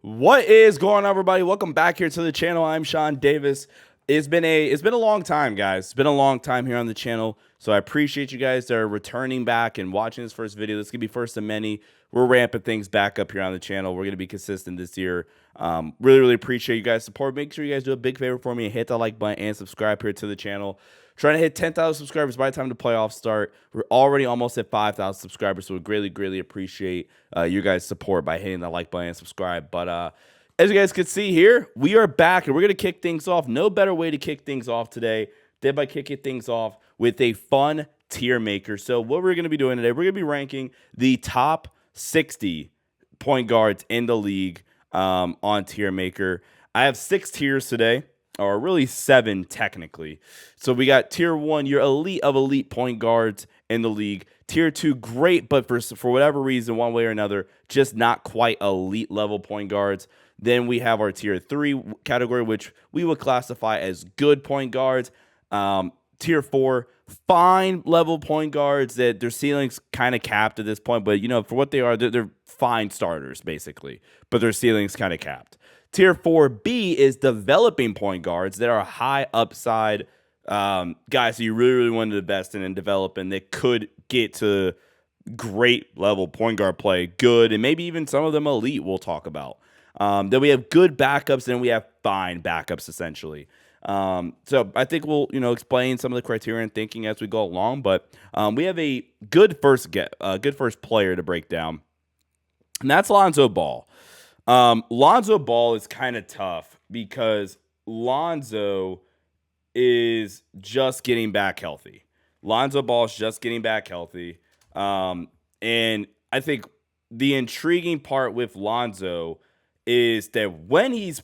What is going on, everybody? Welcome back here to the channel. I'm Sean Davis. It's been a long time, guys. It's been a long time here on the channel. So I appreciate you guys that are returning back and watching this first video. This could be first of many. We're ramping things back up here on the channel. We're going to be consistent this year. Really appreciate you guys' support. Make sure you guys do a big favor for me and hit that like button and subscribe here to the channel. Trying to hit 10,000 subscribers by the time the playoffs start. We're already almost at 5,000 subscribers, so we greatly appreciate you guys' support by hitting the like button and subscribe. But as you guys can see here, we are back, and we're going to kick things off. No better way to kick things off today than by kicking things off with a fun tier maker. So what we're going to be doing today, we're going to be ranking the top 60 point guards in the league on TierMaker. I have 6 tiers today, or really 7 technically. So we got tier 1, your elite of elite point guards in the league. Tier 2, great, but for whatever reason, one way or another, just not quite elite level point guards. Then we have our tier 3 category, which we would classify as good point guards. Tier 4, fine level point guards that their ceiling's kind of capped at this point, but you know, for what they are, they're fine starters basically, but their ceiling's kind of capped. Tier 4B is developing point guards that are high upside guys that you really want to invest in and develop, and that could get to great level point guard play, good, and maybe even some of them elite we'll talk about. Then we have good backups, and we have fine backups, essentially. So I think we'll, explain some of the criteria and thinking as we go along, but we have a good first player to break down, and that's Lonzo Ball. Lonzo Ball is kind of tough because Lonzo is just getting back healthy. Lonzo Ball is just getting back healthy. And I think the intriguing part with Lonzo is that when he's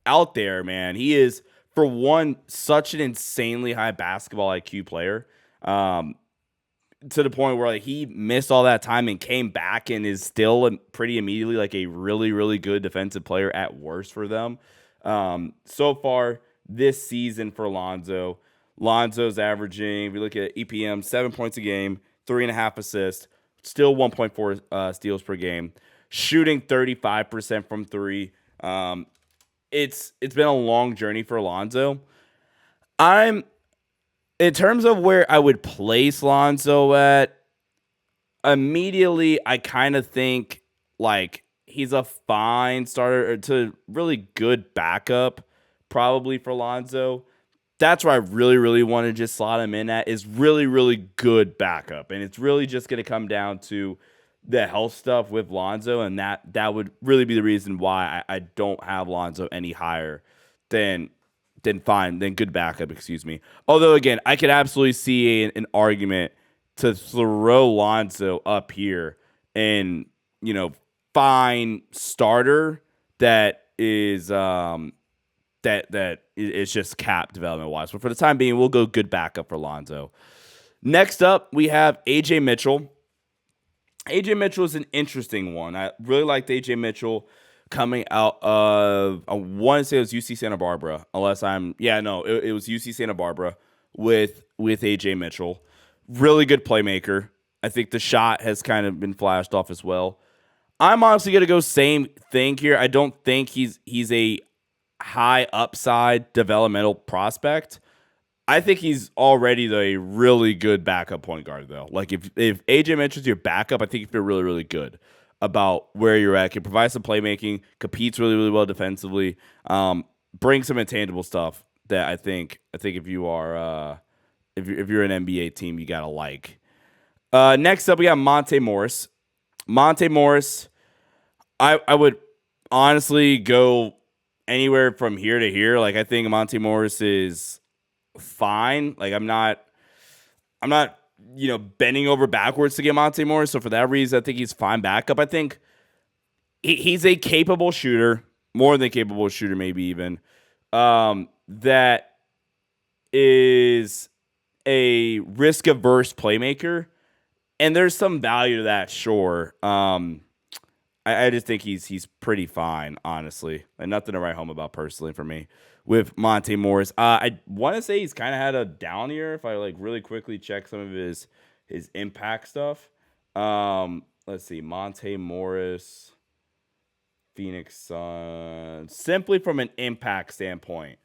out there, man, he is, for one, such an insanely high basketball IQ player. To the point where he missed all that time and came back and is still pretty immediately like a really good defensive player at worst for them. So far this season for Lonzo's averaging, if we look at EPM, 7 points a game, 3.5 assists, still 1.4 steals per game, shooting 35% from 3. It's been a long journey for Lonzo. In terms of where I would place Lonzo at, immediately I kind of think like he's a fine starter to really good backup probably for Lonzo. That's where I really want to just slot him in at, is really good backup. And it's really just going to come down to the health stuff with Lonzo, and that would really be the reason why I don't have Lonzo any higher than good backup, excuse me. Although, again, I could absolutely see an argument to throw Lonzo up here and, fine starter that is that is just capped development-wise. But for the time being, we'll go good backup for Lonzo. Next up, we have A.J. Mitchell. A.J. Mitchell is an interesting one. I really liked A.J. Mitchell coming out of, I want to say it was UC Santa Barbara, it was UC Santa Barbara with A.J. Mitchell. Really good playmaker. I think the shot has kind of been flashed off as well. I'm honestly going to go same thing here. I don't think he's a high upside developmental prospect. I think he's already a really good backup point guard, though. Like, if A.J. Mitchell's your backup, I think you feel really good about where you're at. Can provide some playmaking, competes really well defensively, bring some intangible stuff that I think if you are if you're an NBA team, you gotta like. Next up, we got Monte Morris. Monte Morris, I would honestly go anywhere from here to here. Like, I think Monte Morris is fine. Like, I'm not bending over backwards to get Monte Morris. So for that reason, I think he's fine backup. I think he's a capable shooter, more than a capable shooter, maybe even. That is a risk-averse playmaker, and there's some value to that, sure. I just think he's pretty fine, honestly, and nothing to write home about personally for me with Monte Morris. I want to say he's kind of had a down year if I really quickly check some of his impact stuff. Let's see, Monte Morris Phoenix Suns, simply from an impact standpoint,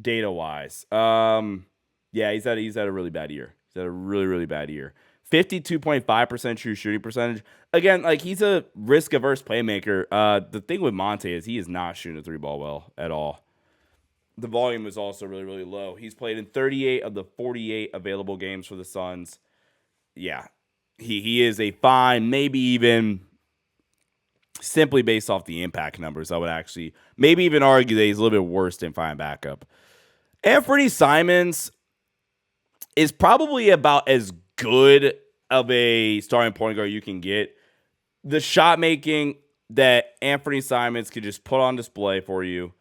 data wise. Yeah, he's had a really bad year. He's had a really, really bad year. 52.5% true shooting percentage. Again, like he's a risk averse playmaker. The thing with Monte is he is not shooting the three ball well at all. The volume is also really, really low. He's played in 38 of the 48 available games for the Suns. Yeah, he is a fine, maybe even simply based off the impact numbers. I would actually maybe even argue that he's a little bit worse than fine backup. Anthony Simons is probably about as good of a starting point guard you can get. The shot making that Anthony Simons could just put on display for you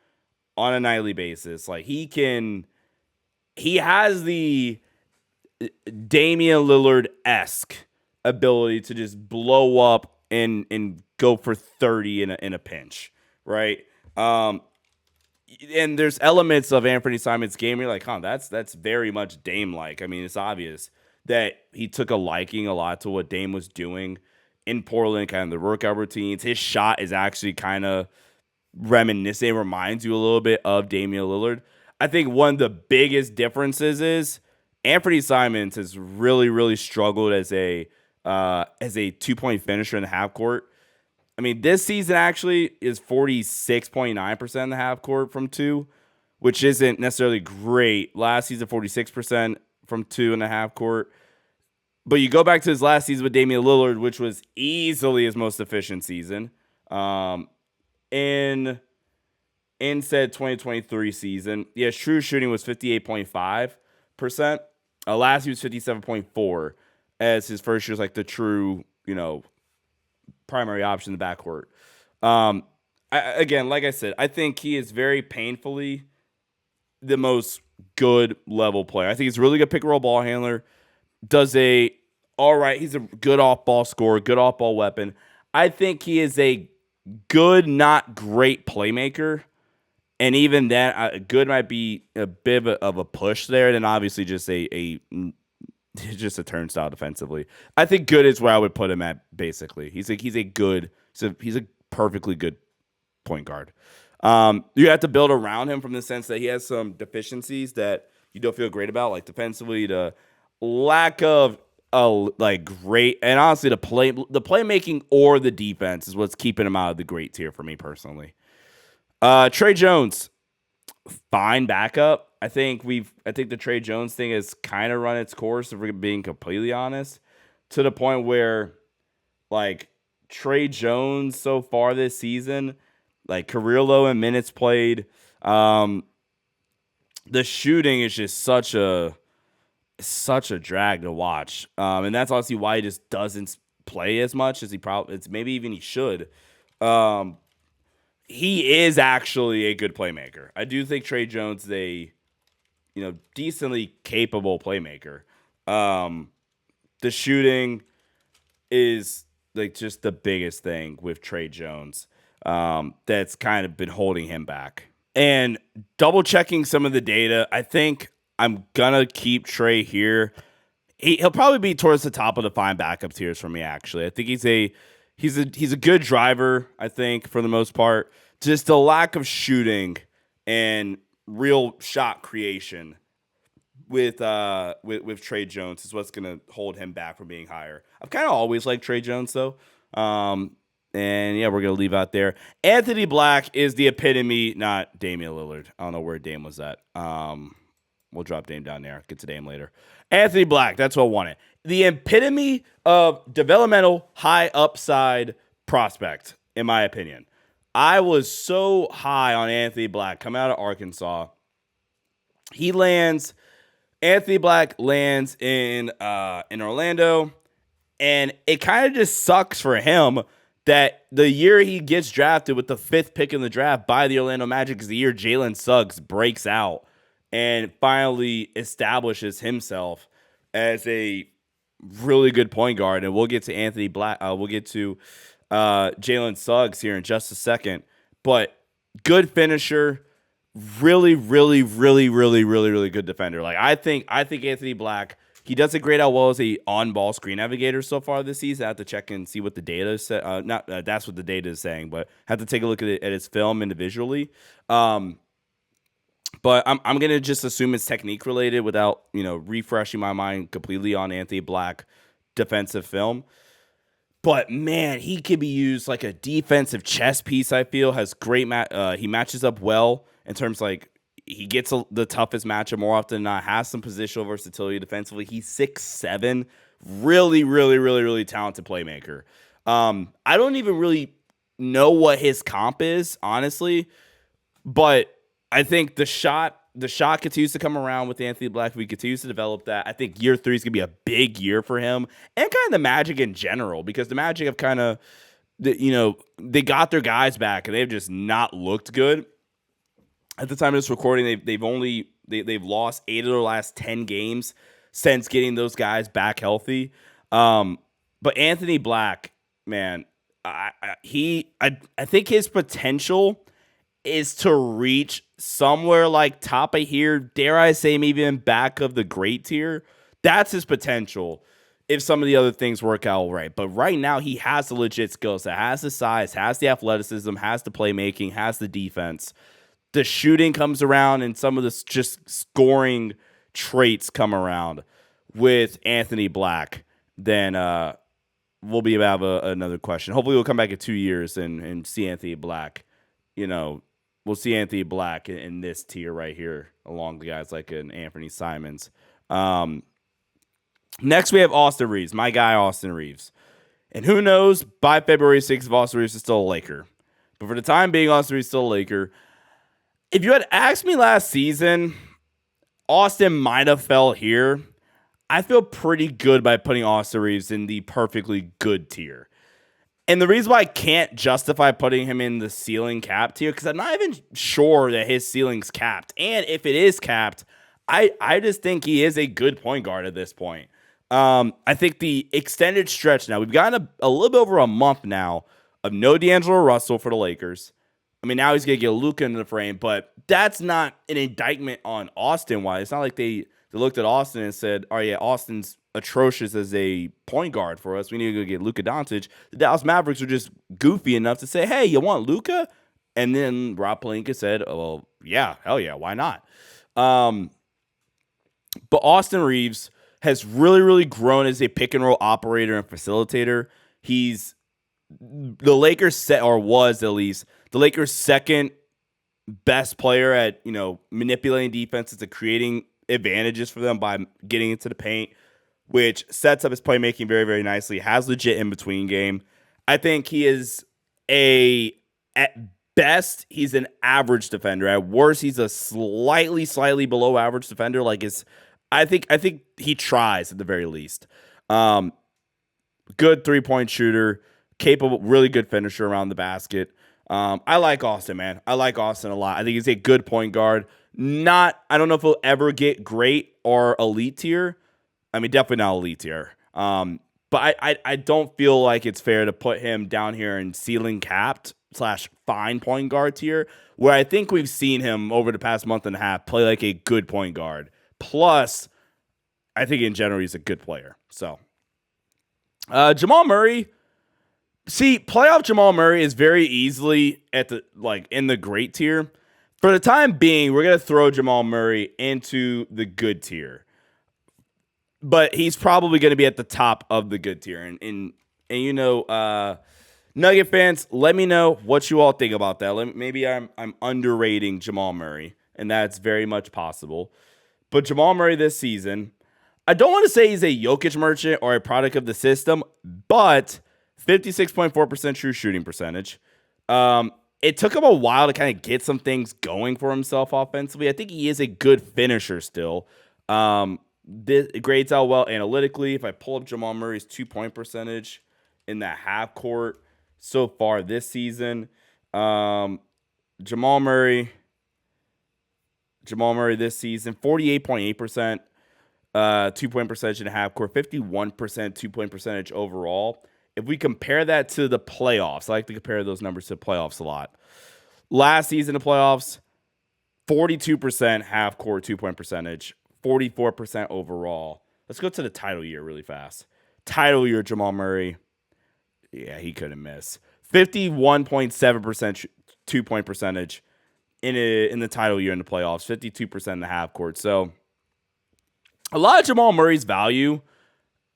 on a nightly basis. Like he has the Damian Lillard-esque ability to just blow up and go for 30 in a pinch, right? And there's elements of Anthony Simons' game where you're like, that's very much Dame-like. I mean, it's obvious that he took a liking a lot to what Dame was doing in Portland, kind of the workout routines. His shot is actually kind of reminiscent, reminds you a little bit of Damian Lillard. I think one of the biggest differences is Anthony Simons has really, really struggled as a 2-point finisher in the half court. I mean, this season actually is 46.9% in the half court from two, which isn't necessarily great. Last season, 46% from two in the half court. But you go back to his last season with Damian Lillard, which was easily his most efficient season. In said 2023 season, yeah, true shooting was 58.5%. Last year was 57.4%, as his first year was like the true, primary option in the backcourt. Again, like I said, I think he is very painfully the most good level player. I think he's a really good pick and roll ball handler. He's a good off ball scorer, good off ball weapon. I think he is a good, not great playmaker. And even that, good might be a bit of a push there. And then obviously just just a turnstile defensively. I think good is where I would put him at. Basically, he's a perfectly good point guard. You have to build around him from the sense that he has some deficiencies that you don't feel great about, like defensively, the lack of great, and honestly, the playmaking or the defense is what's keeping him out of the great tier for me personally. Trey Jones, fine backup. I think the Trey Jones thing has kind of run its course, if we're being completely honest, to the point where, like, Trey Jones so far this season, like, career low in minutes played. The shooting is just such a drag to watch. And that's obviously why he just doesn't play as much as maybe even he should. He is actually a good playmaker. I do think Trey Jones is a decently capable playmaker. The shooting is like just the biggest thing with Trey Jones that's kind of been holding him back. And double checking some of the data, I think I'm gonna keep Trey here. He'll probably be towards the top of the fine backup tiers for me. Actually, I think he's a good driver. I think for the most part, just the lack of shooting and real shot creation with Trey Jones is what's gonna hold him back from being higher. I've kind of always liked Trey Jones though. And yeah, we're going to leave out there. Anthony Black is the epitome, not Damian Lillard. I don't know where Dame was at. We'll drop Dame down there. Get to Dame later. Anthony Black, that's what I wanted. The epitome of developmental high upside prospect, in my opinion. I was so high on Anthony Black coming out of Arkansas. Anthony Black lands in Orlando, and it kind of just sucks for him that the year he gets drafted with the 5th pick in the draft by the Orlando Magic is the year Jalen Suggs breaks out and finally establishes himself as a really good point guard. And we'll get to Anthony Black. We'll get to Jalen Suggs here in just a second. But good finisher, really, really, really, really, really, really good defender. Like I think Anthony Black He does it great out well as a on-ball screen navigator so far this season. I have to check and see what the data is. That's what the data is saying, but have to take a look at his film individually. But I'm gonna just assume it's technique related without refreshing my mind completely on Anthony Black defensive film. But man, he could be used like a defensive chess piece. I feel has great he matches up well in terms like he gets the toughest matchup more often than not. Has some positional versatility defensively. He's 6'7", really, really, really, really talented playmaker. I don't even really know what his comp is, honestly, but I think the shot continues to come around with Anthony Black. We continues to develop that. I think year 3 is going to be a big year for him and kind of the Magic in general, because the Magic have kind of, they got their guys back and they've just not looked good. At the time of this recording, they've lost 8 of their last 10 games since getting those guys back healthy. But Anthony Black, man, I think his potential is to reach somewhere like top of here, dare I say maybe in back of the great tier. That's his potential if some of the other things work out right. But right now he has the legit skill set, has the size, has the athleticism, has the playmaking, has the defense. The shooting comes around and some of the just scoring traits come around with Anthony Black. Then we'll be about another question. Hopefully we'll come back in 2 years and see Anthony Black, we'll see Anthony Black in this tier right here, along the guys like an Anthony Simons. Next, we have Austin Reeves, my guy Austin Reeves. And who knows, by February 6th, if Austin Reeves is still a Laker. But for the time being, Austin Reeves is still a Laker. If you had asked me last season, Austin might have fell here. I feel pretty good by putting Austin Reeves in the perfectly good tier. And the reason why I can't justify putting him in the ceiling cap tier, because I'm not even sure that his ceiling's capped. And if it is capped, I just think he is a good point guard at this point. I think the extended stretch now, we've gotten a little bit over a month now of no D'Angelo Russell for the Lakers. I mean, now he's going to get Luka into the frame, but that's not an indictment on Austin-wise. It's not like they looked at Austin and said, oh, yeah, Austin's atrocious as a point guard for us. We need to go get Luka Doncic. The Dallas Mavericks were just goofy enough to say, hey, you want Luka? And then Rob Pelinka said, oh, well, yeah, hell yeah, why not? But Austin Reeves has really, really grown as a pick and roll operator and facilitator. He's the Lakers was at least the Lakers' second best player at, manipulating defenses and creating advantages for them by getting into the paint, which sets up his playmaking very, very nicely, has legit in-between game. I think he is at best, he's an average defender. At worst, he's a slightly below average defender. I think he tries at the very least. Good three-point shooter, capable, really good finisher around the basket. I like Austin, man. I like Austin a lot. I think he's a good point guard. I don't know if he'll ever get great or elite tier. I mean, definitely not elite tier. But I don't feel like it's fair to put him down here in ceiling capped / fine point guard tier, where I think we've seen him over the past month and a half play like a good point guard. Plus, I think in general he's a good player. So, Jamal Murray. See, playoff Jamal Murray is very easily in the great tier. For the time being, we're gonna throw Jamal Murray into the good tier, but he's probably gonna be at the top of the good tier. And Nugget fans, let me know what you all think about that. Maybe I'm underrating Jamal Murray, and that's very much possible. But Jamal Murray this season, I don't want to say he's a Jokic merchant or a product of the system, but 56.4% true shooting percentage. It took him a while to kind of get some things going for himself offensively. I think he is a good finisher still. This grades out well analytically. If I pull up Jamal Murray's 2-point percentage in the half court so far this season, Jamal Murray this season, 48.8% 2-point percentage in half court, 51% 2-point percentage overall. If we compare that to the playoffs, I like to compare those numbers to playoffs a lot. Last season of playoffs, 42% half court 2-point percentage, 44% overall. Let's go to the title year really fast. Title year, Jamal Murray. Yeah, he couldn't miss. 51.7% 2-point percentage in the title year in the playoffs. 52% in the half court. So a lot of Jamal Murray's value.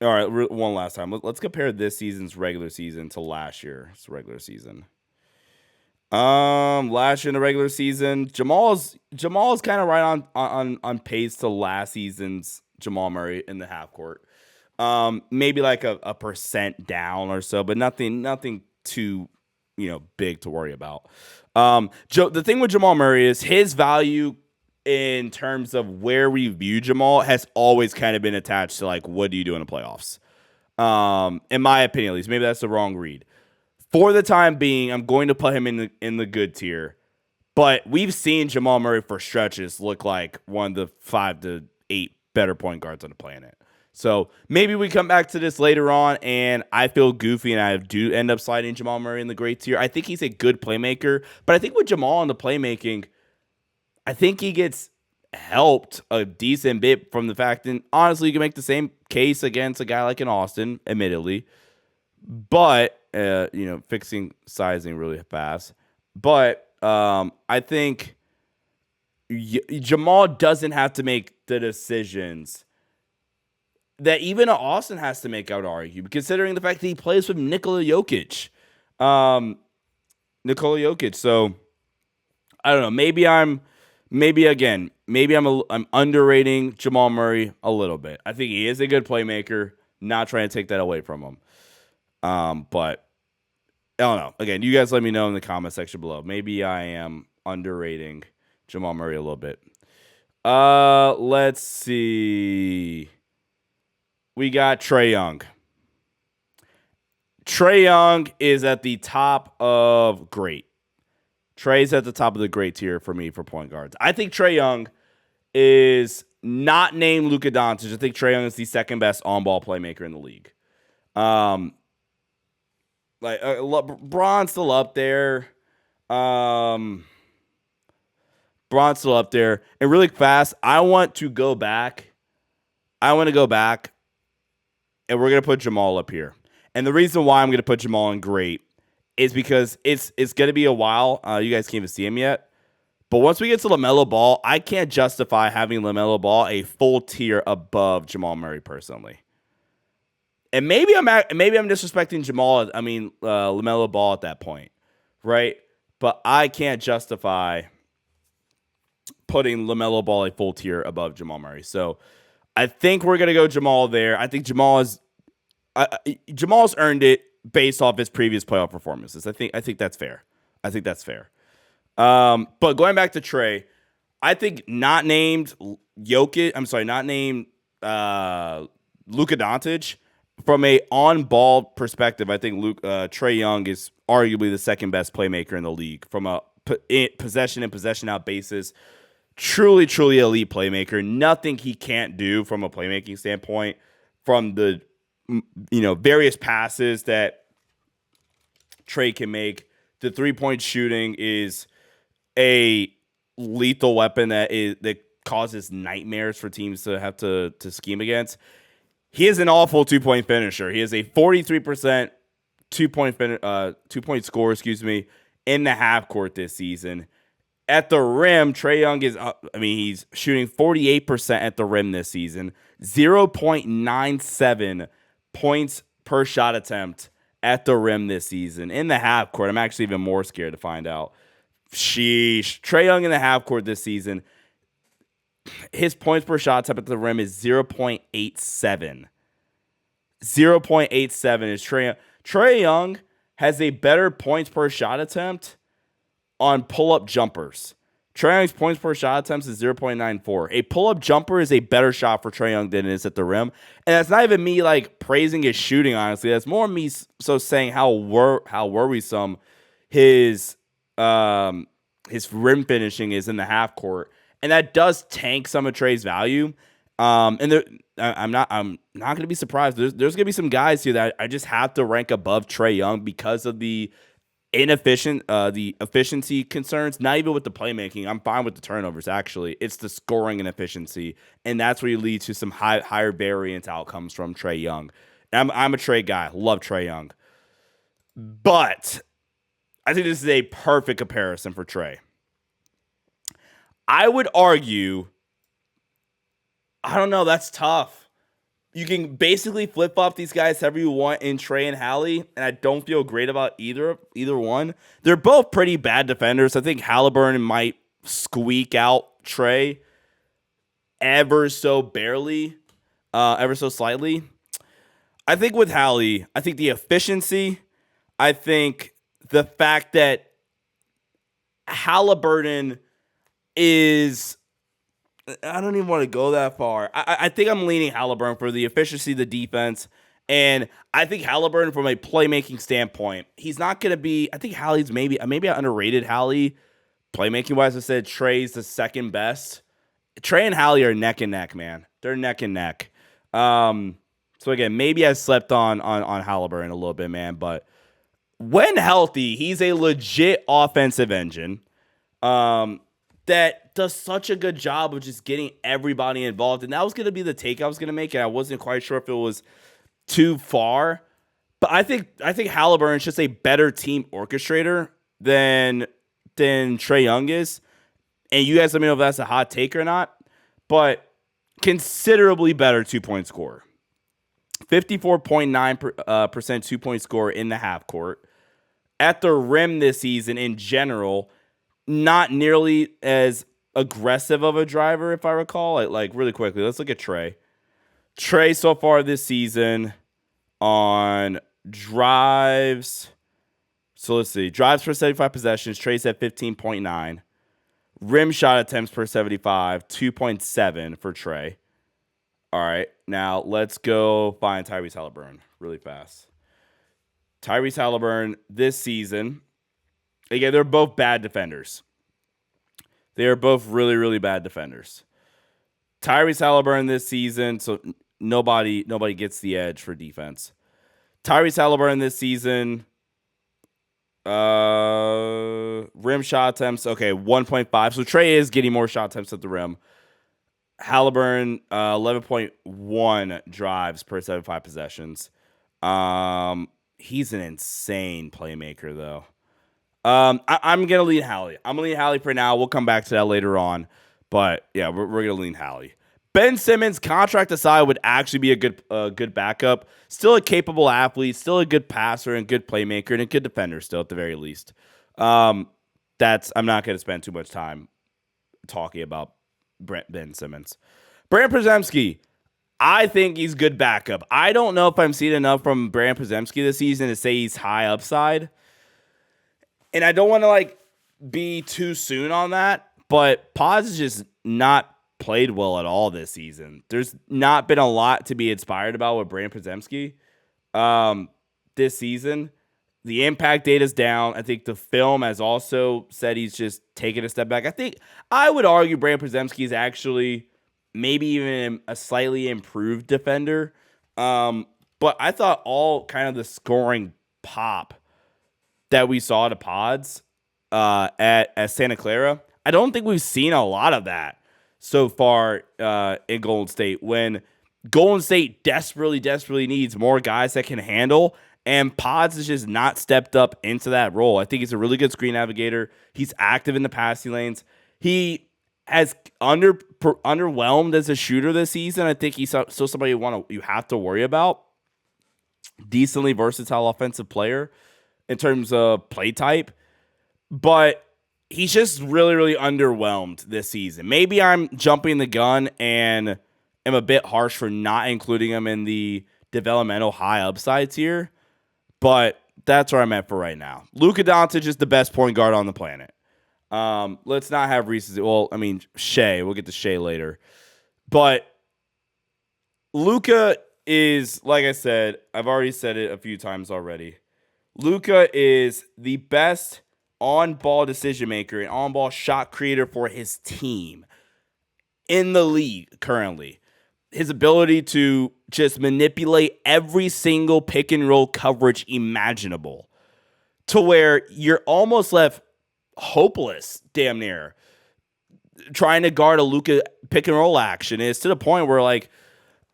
All right, one last time. Let's compare this season's regular season to last year's regular season. Last year in the regular season, Jamal's kind of right on pace to last season's Jamal Murray in the half court. Maybe like a percent down or so, but nothing too, big to worry about. The thing with Jamal Murray is his value in terms of where we view Jamal has always kind of been attached to like, what do you do in the playoffs? In my opinion, at least, maybe that's the wrong read. For the time being, I'm going to put him in the good tier, but we've seen Jamal Murray for stretches look like one of the 5 to 8 better point guards on the planet. So maybe we come back to this later on, and I feel goofy, and I do end up sliding Jamal Murray in the great tier. I think he's a good playmaker, but I think with Jamal in the playmaking, I think he gets helped a decent bit from the fact that, honestly, you can make the same case against a guy like an Austin, admittedly, but, fixing sizing really fast. But I think Jamal doesn't have to make the decisions that even Austin has to make, I would argue, considering the fact that he plays with Nikola Jokic. So I don't know. Maybe I'm underrating Jamal Murray a little bit. I think he is a good playmaker. Not trying to take that away from him. But I don't know. Again, you guys let me know in the comment section below. Maybe I am underrating Jamal Murray a little bit. Let's see. We got Trae Young. Trae Young is at the top of great. Trae's at the top of the great tier for me for point guards. I think Trae Young is not named Luka Doncic. I think Trae Young is the second best on-ball playmaker in the league. Bron's still up there. Bron's still up there. And really fast, I want to go back. And we're going to put Jamal up here. And the reason why I'm going to put Jamal in great is because it's going to be a while. You guys can't even see him yet. But once we get to LaMelo Ball, I can't justify having LaMelo Ball a full tier above Jamal Murray personally. And maybe I'm disrespecting LaMelo Ball at that point, right? But I can't justify putting LaMelo Ball a full tier above Jamal Murray. So I think we're gonna go Jamal there. I think Jamal's earned it based off his previous playoff performances. I think that's fair. But going back to Trae, I think not named Luka Doncic. From a on-ball perspective, I think Trae Young is arguably the second best playmaker in the league from a possession and possession out basis. Truly, truly elite playmaker. Nothing he can't do from a playmaking standpoint. From the various passes that Trae can make, the 3-point shooting is a lethal weapon that causes nightmares for teams to have to scheme against. He is an awful 2-point finisher. He is a 43% 2-point score, in the half court this season. At the rim, Trae Young he's shooting 48% at the rim this season. 0.97 points per shot attempt at the rim this season. In the half court, I'm actually even more scared to find out. Sheesh. Trae Young in the half court this season, his points per shot attempt at the rim is 0.87. 0.87 is Trae Young. Trae Young has a better points per shot attempt on pull-up jumpers. Trae Young's points per shot attempts is 0.94. A pull-up jumper is a better shot for Trae Young than it is at the rim. And that's not even me praising his shooting, honestly. That's more me saying how worrisome his rim finishing is in the half court. And that does tank some of Trae's value. I'm not going to be surprised. There's going to be some guys here that I just have to rank above Trae Young because of the inefficient, the efficiency concerns, not even with the playmaking. I'm fine with the turnovers, actually. It's the scoring and efficiency, and that's where you lead to some higher variance outcomes from Trae Young. I'm a Trae guy. Love Trae Young. But I think this is a perfect comparison for Trae. I would argue, I don't know, that's tough. You can basically flip-flop these guys however you want in Trae and Hallie, and I don't feel great about either one. They're both pretty bad defenders. I think Halliburton might squeak out Trae ever so barely, ever so slightly. I think with Hallie, I think the efficiency, I think the fact that Halliburton is, I don't even want to go that far. I think I'm leaning Halliburton for the efficiency, the defense, and I think Halliburton from a playmaking standpoint, he's not going to be, I think Hallie's maybe I underrated Hallie playmaking-wise. I said Trae's the second best. Trae and Hallie are neck and neck, man. They're neck and neck. So again, maybe I slept on Halliburton a little bit, man, but when healthy, he's a legit offensive engine that does such a good job of just getting everybody involved. And that was going to be the take I was going to make, and I wasn't quite sure if it was too far. But I think Halliburton's just a better team orchestrator than Trae Young is. And you guys let me know if that's a hot take or not. But considerably better two-point scorer. 54.9% two-point scorer in the half court. At the rim this season in general, not nearly as aggressive of a driver, if I recall. Like really quickly, let's look at Trae. Trae so far this season on drives. So let's see. Drives per 75 possessions. Trae's at 15.9. Rim shot attempts per 75. 2.7 for Trae. All right. Now let's go find Tyrese Halliburton really fast. Tyrese Halliburton this season. Again, they're both bad defenders. They are both really, really bad defenders. Tyrese Halliburton this season, so nobody gets the edge for defense. Tyrese Halliburton this season, rim shot attempts, okay, 1.5. So Trae is getting more shot attempts at the rim. Halliburton, 11.1 drives per 75 possessions. He's an insane playmaker, though. I'm going to lean Hallie. I'm going to lean Hallie for now. We'll come back to that later on. But, yeah, we're going to lean Hallie. Ben Simmons, contract aside, would actually be a good backup. Still a capable athlete. Still a good passer and good playmaker and a good defender still at the very least. I'm not going to spend too much time talking about Ben Simmons. Brand Podziemski, I think he's good backup. I don't know if I'm seeing enough from Brand Podziemski this season to say he's high upside. And I don't want to be too soon on that, but Pods has just not played well at all this season. There's not been a lot to be inspired about with Brand Podziemski this season. The impact data's down. I think the film has also said he's just taken a step back. I would argue Brand Podziemski is actually maybe even a slightly improved defender. But I thought all kind of the scoring pop that we saw to Pods at Santa Clara, I don't think we've seen a lot of that so far in Golden State. When Golden State desperately needs more guys that can handle, and Pods has just not stepped up into that role. I think he's a really good screen navigator. He's active in the passing lanes. He has underwhelmed as a shooter this season. I think he's still somebody you have to worry about. Decently versatile offensive player in terms of play type, but he's just really underwhelmed this season. Maybe I'm jumping the gun and am a bit harsh for not including him in the developmental high upside tier, but that's where I'm at for right now. Luka Doncic is the best point guard on the planet. Let's not have Reese's. Well, I mean, Shea. We'll get to Shea later. But Luka is, like I said, I've already said it a few times already. Luka is the best on-ball decision maker and on-ball shot creator for his team in the league currently. His ability to just manipulate every single pick and roll coverage imaginable to where you're almost left hopeless, damn near, trying to guard a Luka pick and roll action. It's to the point where, like,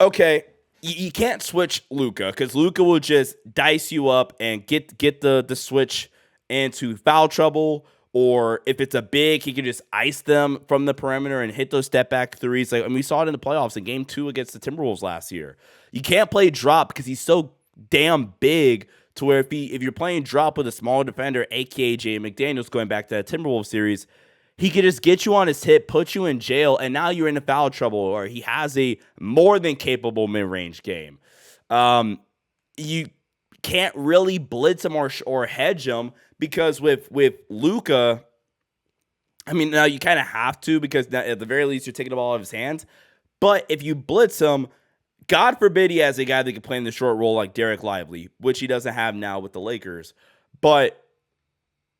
okay, you can't switch Luka because Luka will just dice you up and get the switch into foul trouble. Or if it's a big, he can just ice them from the perimeter and hit those step back threes. Like, and we saw it in the playoffs in Game 2 against the Timberwolves last year. You can't play drop because he's so damn big to where if you're playing drop with a small defender, aka Jay McDaniels, going back to that Timberwolves series, he could just get you on his hip, put you in jail, and now you're in foul trouble, or he has a more than capable mid-range game. You can't really blitz him or hedge him because with Luka, I mean, now you kind of have to because at the very least you're taking the ball out of his hands. But if you blitz him, God forbid he has a guy that can play in the short role like Derek Lively, which he doesn't have now with the Lakers. But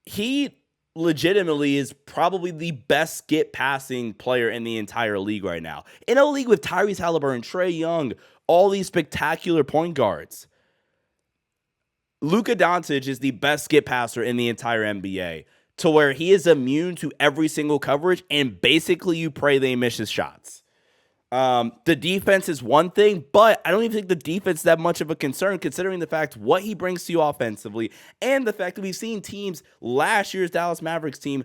he legitimately is probably the best skip passing player in the entire league right now. In a league with Tyrese Halliburton, Trae Young, all these spectacular point guards, Luka Doncic is the best skip passer in the entire NBA, to where he is immune to every single coverage, and basically you pray they miss his shots. The defense is one thing, but I don't even think the defense is that much of a concern considering the fact what he brings to you offensively and the fact that we've seen teams, last year's Dallas Mavericks team,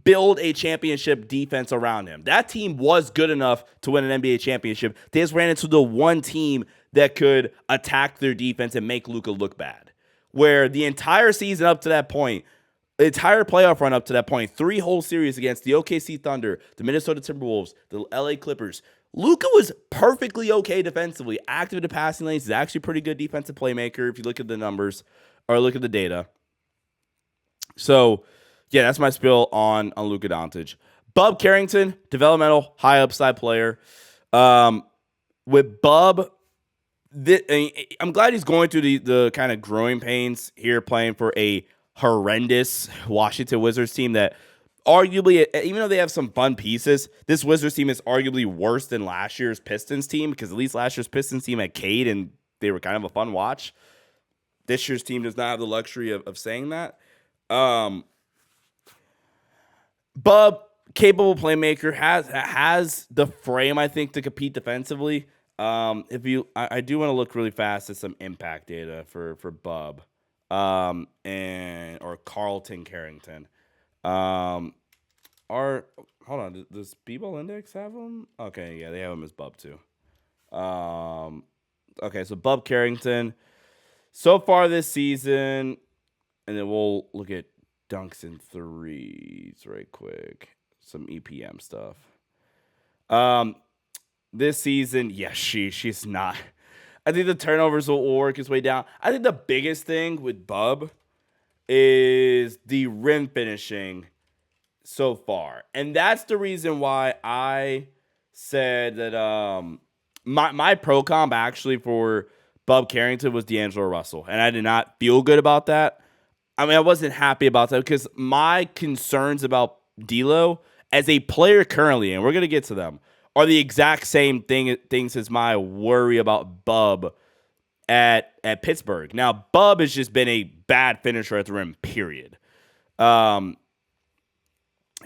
build a championship defense around him. That team was good enough to win an NBA championship. They just ran into the one team that could attack their defense and make Luka look bad. Where the entire season up to that point, the entire playoff run up to that point, 3 whole series against the OKC Thunder, the Minnesota Timberwolves, the LA Clippers, Luka was perfectly okay defensively, active in the passing lanes. He's actually a pretty good defensive playmaker if you look at the numbers or look at the data. So, yeah, that's my spiel on Luka Doncic. Bub Carrington, developmental, high upside player. With Bub, I'm glad he's going through the kind of growing pains here playing for a horrendous Washington Wizards team that arguably, even though they have some fun pieces, this Wizards team is arguably worse than last year's Pistons team because at least last year's Pistons team had Cade and they were kind of a fun watch. This year's team does not have the luxury of saying that. Bub, capable playmaker, has the frame, I think, to compete defensively. I do want to look really fast at some impact data for Bub, or Carlton Carrington. Hold on, does B-Ball Index have him? Okay, yeah, they have him as Bub too. Okay, so Bub Carrington, so far this season, and then we'll look at dunks and threes right quick. Some EPM stuff. This season, yeah, she's not. I think the turnovers will work its way down. I think the biggest thing with Bub is the rim finishing so far. And that's the reason why I said that my pro comp actually for Bub Carrington was D'Angelo Russell. And I did not feel good about that. I mean, I wasn't happy about that because my concerns about D'Lo as a player currently, and we're going to get to them, are the exact same things as my worry about Bub at Pittsburgh. Now, Bub has just been a bad finisher at the rim, period. If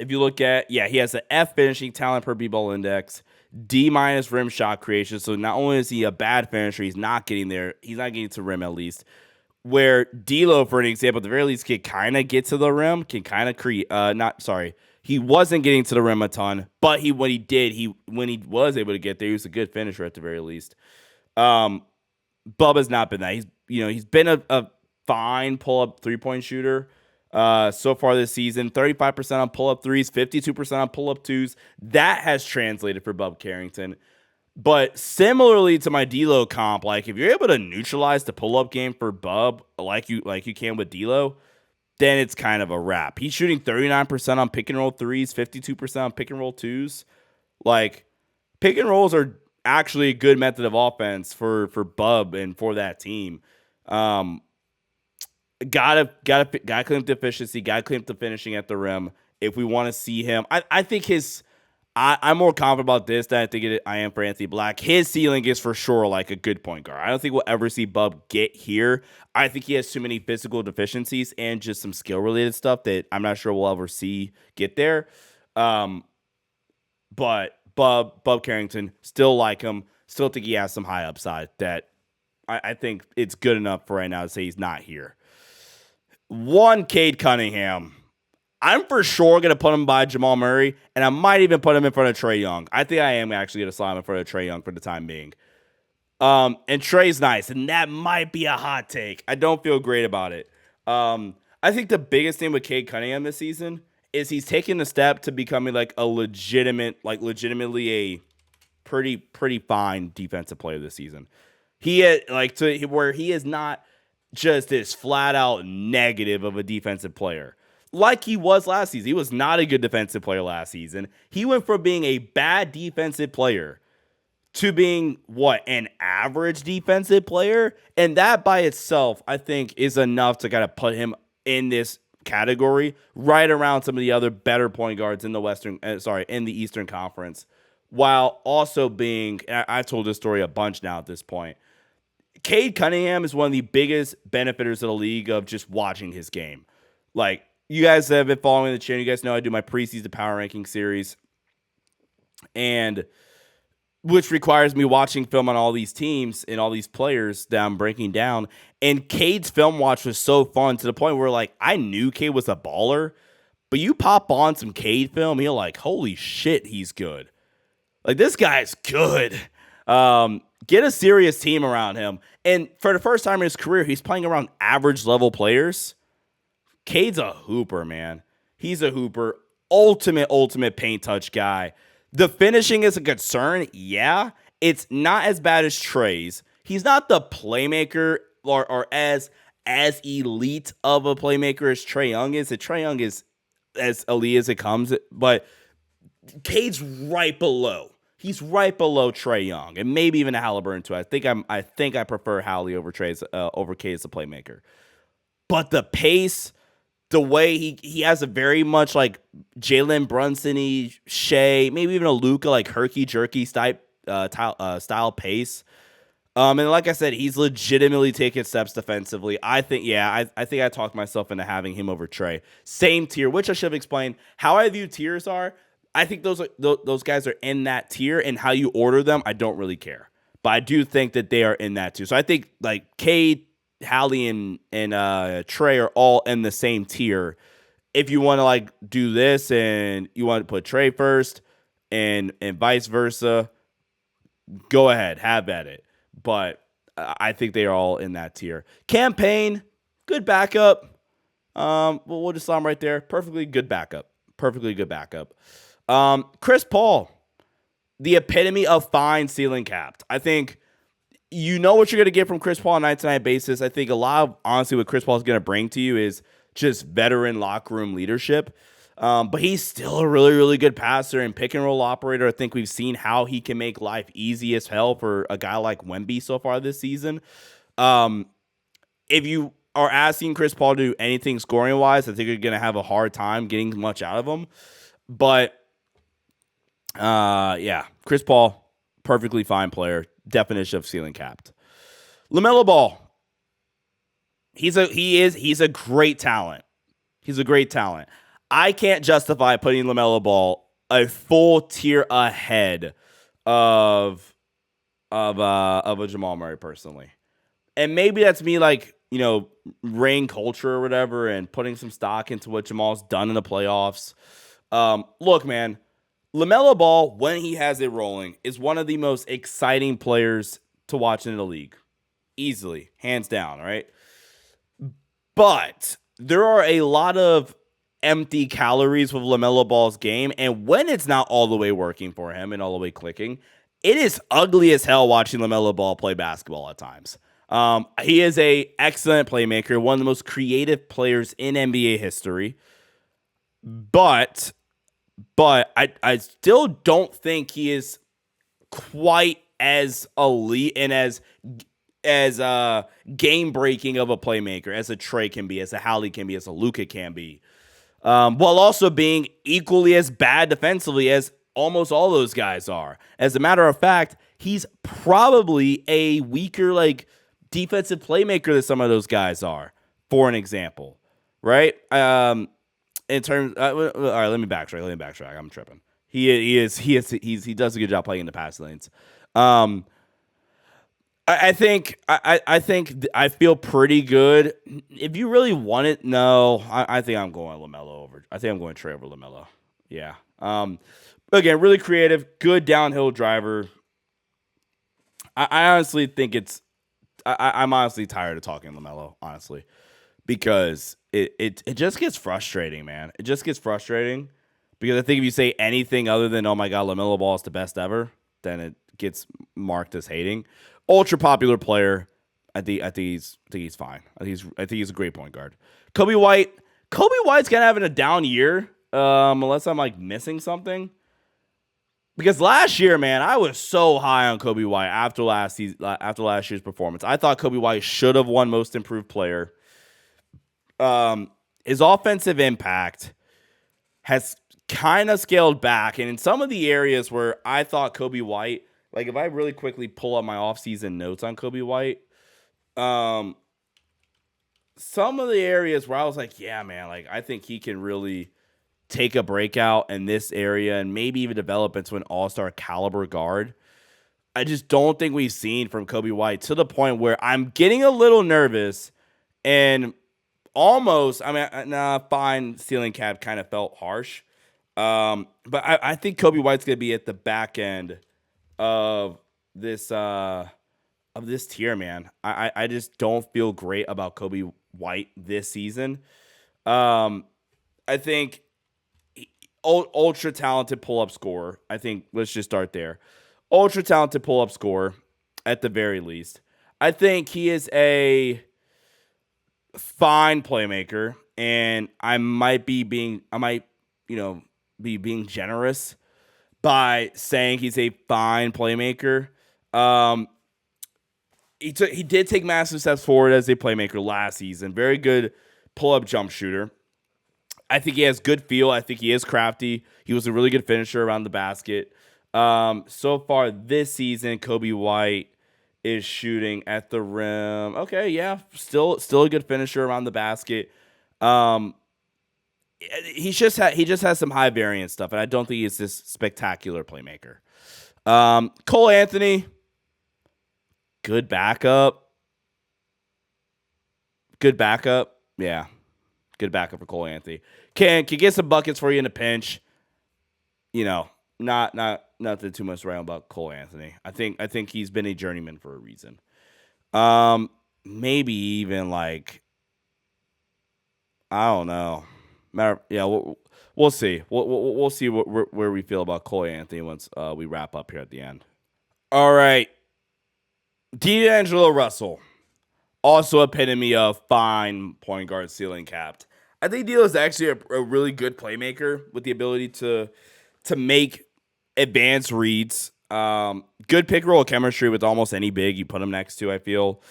you look at, he has an F finishing talent per B-Ball Index, D- rim shot creation. So not only is he a bad finisher, he's not getting there. He's not getting to rim at least. Where D'Lo, for an example, at the very least, can kind of get to the rim, can kind of create. He wasn't getting to the rim a ton, but when he was able to get there, he was a good finisher at the very least. Bub has not been that. He's been a fine pull-up three-point shooter so far this season. 35% on pull-up threes, 52% on pull-up twos. That has translated for Bub Carrington. But similarly to my D'Lo comp, like if you're able to neutralize the pull-up game for Bub like you can with D'Lo, then it's kind of a wrap. He's shooting 39% on pick and roll threes, 52% on pick and roll twos. Like pick and rolls are actually a good method of offense for Bub and for that team. Gotta clean up the efficiency, gotta clean up the finishing at the rim if we want to see him. I think his I'm more confident about this than I am for Anthony Black. His ceiling is for sure like a good point guard. I don't think we'll ever see Bub get here. I think he has too many physical deficiencies and just some skill related stuff that I'm not sure we'll ever see get there. But Bub Carrington, still like him. Still think he has some high upside that I think it's good enough for right now to say he's not here. One, Cade Cunningham. I'm for sure going to put him by Jamal Murray, and I might even put him in front of Trae Young. I think I am actually going to slide him in front of Trae Young for the time being. And Trae's nice, and that might be a hot take. I don't feel great about it. I think the biggest thing with Cade Cunningham this season is he's taking a step to becoming like a legitimately a pretty fine defensive player this season. He had where he is not just this flat out negative of a defensive player like he was last season. He was not a good defensive player last season. He went from being a bad defensive player to being an average defensive player. And that by itself, I think, is enough to kind of put him in this category right around some of the other better point guards in the in the Eastern Conference, while also being, I've told this story a bunch now at this point. Cade Cunningham is one of the biggest benefiters of the league of just watching his game. Like, you guys have been following the channel. You guys know I do my preseason power ranking series, and which requires me watching film on all these teams and all these players that I'm breaking down. And Cade's film watch was so fun to the point where, like, I knew Cade was a baller, but you pop on some Cade film, you're like, holy shit, he's good. Like, this guy's good. Get a serious team around him. And for the first time in his career, he's playing around average level players. Cade's a hooper, man. He's a hooper. Ultimate paint touch guy. The finishing is a concern. Yeah. It's not as bad as Trae's. He's not the playmaker or as elite of a playmaker as Trae Young is. Trae Young is as elite as it comes, but Cade's right below. He's right below Trae Young, and maybe even a Halliburton too. I think I prefer Hallie over Cade as a playmaker. But the pace, the way he has a very much like Jalen Brunson-y, Shea, maybe even a Luka like herky-jerky style pace. And like I said, he's legitimately taking steps defensively. I think I talked myself into having him over Trae. Same tier, which I should have explained. How I view tiers are, I think those guys are in that tier, and how you order them, I don't really care. But I do think that they are in that tier. So I think like Cade, Hallie, and Trae are all in the same tier. If you want to like do this and you want to put Trae first and vice versa, go ahead, have at it. But I think they are all in that tier. Campaign, good backup. We'll just slide him right there. Perfectly good backup. Chris Paul, the epitome of fine ceiling capped. I think you know what you're going to get from Chris Paul on a night-to-night basis. I think a lot of, honestly, what Chris Paul is going to bring to you is just veteran locker room leadership. But he's still a really, really good passer and pick and roll operator. I think we've seen how he can make life easy as hell for a guy like Wemby so far this season. If you are asking Chris Paul to do anything scoring-wise, I think you're going to have a hard time getting much out of him. But Chris Paul, perfectly fine player. Definition of ceiling capped. LaMelo Ball. He's a great talent. He's a great talent. I can't justify putting LaMelo Ball a full tier ahead of a Jamal Murray personally. And maybe that's me like, rain culture or whatever and putting some stock into what Jamal's done in the playoffs. Look, man, LaMelo Ball, when he has it rolling, is one of the most exciting players to watch in the league. Easily, hands down, right? But there are a lot of empty calories with LaMelo Ball's game, and when it's not all the way working for him and all the way clicking, it is ugly as hell watching LaMelo Ball play basketball at times. He is an excellent playmaker, one of the most creative players in NBA history, but I still don't think he is quite as elite and as game breaking of a playmaker as a Trae can be, as a Hallie can be, as a Luka can be, while also being equally as bad defensively as almost all those guys are. As a matter of fact, he's probably a weaker like defensive playmaker than some of those guys are, for an example, right? In terms, all right, let me backtrack. I'm tripping. He does a good job playing in the pass lanes. I think I feel pretty good. If you really want it, no, I think I'm going LaMelo over. I think I'm going Trey over LaMelo. Yeah. Again, really creative, good downhill driver. I honestly think I'm honestly tired of talking LaMelo, honestly, because it just gets frustrating, man. It just gets frustrating because I think if you say anything other than "Oh my God, LaMelo Ball is the best ever," then it gets marked as hating. Ultra popular player. I think he's fine. I think he's a great point guard. Kobe White's kind of having a down year, unless I'm like missing something. Because last year, man, I was so high on Kobe White after last year's performance. I thought Kobe White should have won Most Improved Player. His offensive impact has kind of scaled back, and in some of the areas where I thought Kobe White, like if I really quickly pull up my offseason notes on Kobe White, some of the areas where I was like, yeah, man, like I think he can really take a breakout in this area and maybe even develop into an all-star caliber guard. I just don't think we've seen from Kobe White to the point where I'm getting a little nervous and almost, fine, ceiling cap kind of felt harsh. But I think Kobe White's going to be at the back end of this tier, man. I just don't feel great about Kobe White this season. I think ultra talented pull-up scorer. I think let's just start there. Ultra talented pull-up scorer at the very least. I think he is a fine playmaker, and I might be being generous by saying he's a fine playmaker. He did take massive steps forward as a playmaker last season. Very good pull-up jump shooter. I think he has good feel. I think he is crafty. He was a really good finisher around the basket. So far this season, Kobe White is shooting at the rim. Okay, yeah, still a good finisher around the basket. He just has some high variance stuff, and I don't think he's this spectacular playmaker. Cole Anthony, good backup. Yeah. Good backup for Cole Anthony. Can get some buckets for you in a pinch. Not nothing too much around about Cole Anthony. I think he's been a journeyman for a reason. Maybe even like I don't know. We'll see. We'll see where we feel about Cole Anthony once we wrap up here at the end. All right, D'Angelo Russell. Also epitome of fine point guard ceiling capped. I think D'Lo is actually a really good playmaker with the ability to make advanced reads. Good pick roll chemistry with almost any big you put him next to, I feel.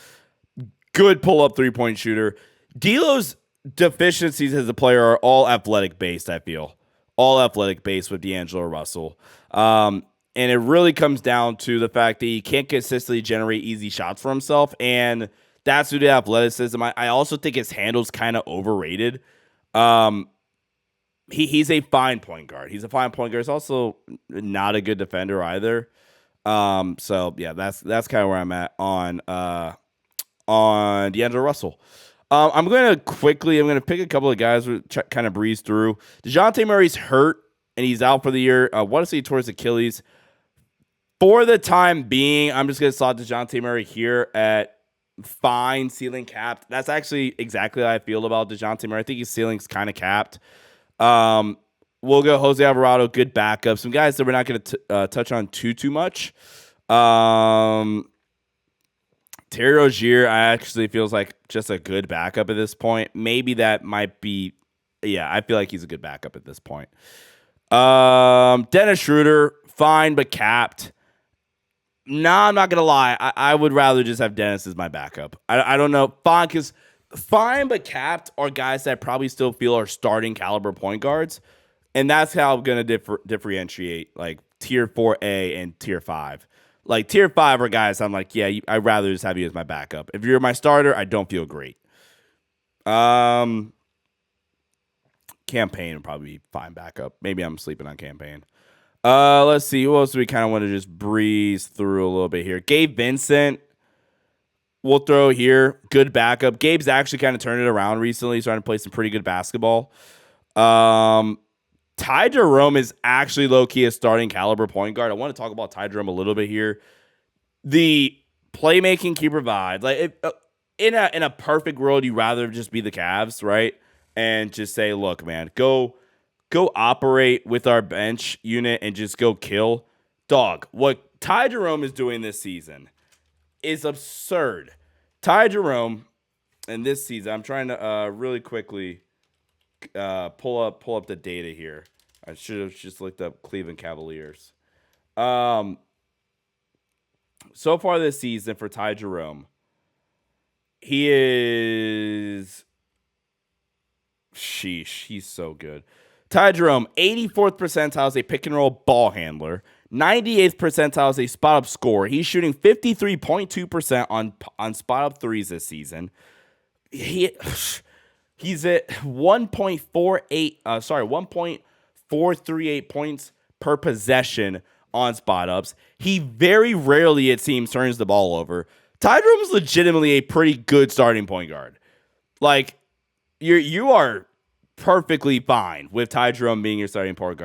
Good pull-up three-point shooter. D'Lo's deficiencies as a player are all athletic-based, I feel. All athletic-based with D'Angelo Russell. And it really comes down to the fact that he can't consistently generate easy shots for himself, and that's due to athleticism. I also think his handle's kind of overrated. He's a fine point guard. He's also not a good defender either. So yeah, that's kind of where I'm at on D'Angelo Russell. I'm going to pick a couple of guys we kind of breeze through. DeJounte Murray's hurt and he's out for the year. What is he towards Achilles? For the time being, I'm just going to slot DeJounte Murray here at fine ceiling capped. That's actually exactly how I feel about DeJounte Murray. I think his ceiling's kind of capped. We'll go Jose Alvarado, good backup. Some guys that we're not going to touch on too much. Terry Rozier, I actually feels like just a good backup at this point. Maybe that might be, I feel like he's a good backup at this point. Dennis Schroeder, fine but capped. Nah, I'm not going to lie. I would rather just have Dennis as my backup. I don't know. Fine, because fine but capped are guys that I probably still feel are starting caliber point guards. And that's how I'm going to differentiate like tier 4A and tier 5. Like tier 5 are guys I'm like, yeah, I'd rather just have you as my backup. If you're my starter, I don't feel great. Campaign would probably be fine backup. Maybe I'm sleeping on campaign. Let's see. Who else do we kind of want to just breeze through a little bit here? Gabe Vincent, we'll throw here. Good backup. Gabe's actually kind of turned it around recently. He's starting to play some pretty good basketball. Ty Jerome is actually low-key a starting caliber point guard. I want to talk about Ty Jerome a little bit here. The playmaking he provides, like in a perfect world, you'd rather just be the Cavs, right? And just say, look, man, go operate with our bench unit and just go kill. Dog, what Ty Jerome is doing this season is absurd. Ty Jerome, in this season, I'm trying to really quickly pull up the data here. I should have just looked up Cleveland Cavaliers. So far this season for Ty Jerome, he is... Sheesh, he's so good. Ty Jerome, 84th percentile as a pick and roll ball handler, 98th percentile as a spot up scorer. He's shooting 53.2% on spot up threes this season. He's at 1.438 points per possession on spot ups. He very rarely, it seems, turns the ball over. Ty Jerome is legitimately a pretty good starting point guard. Like, you are perfectly fine with Ty Jerome being your starting point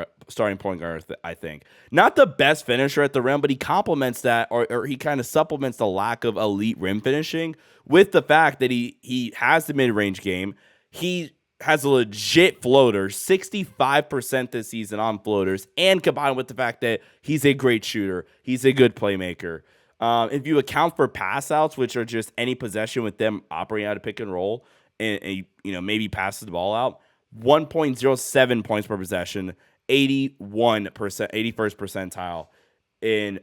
guard, I think. Not the best finisher at the rim, but he complements that, or he kind of supplements the lack of elite rim finishing with the fact that he has the mid-range game. He has a legit floater, 65% this season on floaters, and combined with the fact that he's a great shooter, he's a good playmaker. If you account for pass outs, which are just any possession with them operating out of pick and roll, and maybe passes the ball out, 1.07 points per possession, 81%, 81st percentile in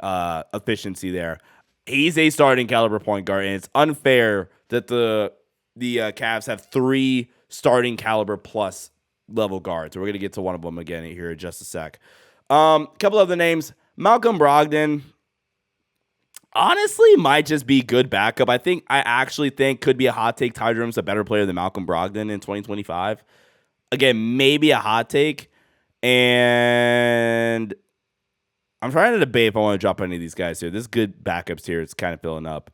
efficiency there. He's a starting caliber point guard, and it's unfair that the Cavs have 3 starting caliber plus level guards. We're going to get to one of them again here in just a sec. Couple other names. Malcolm Brogdon, honestly, might just be good backup. I actually think could be a hot take. Ty Jerome's a better player than Malcolm Brogdon in 2025. Again, maybe a hot take. And I'm trying to debate if I want to drop any of these guys here. This good backups here. It's kind of filling up.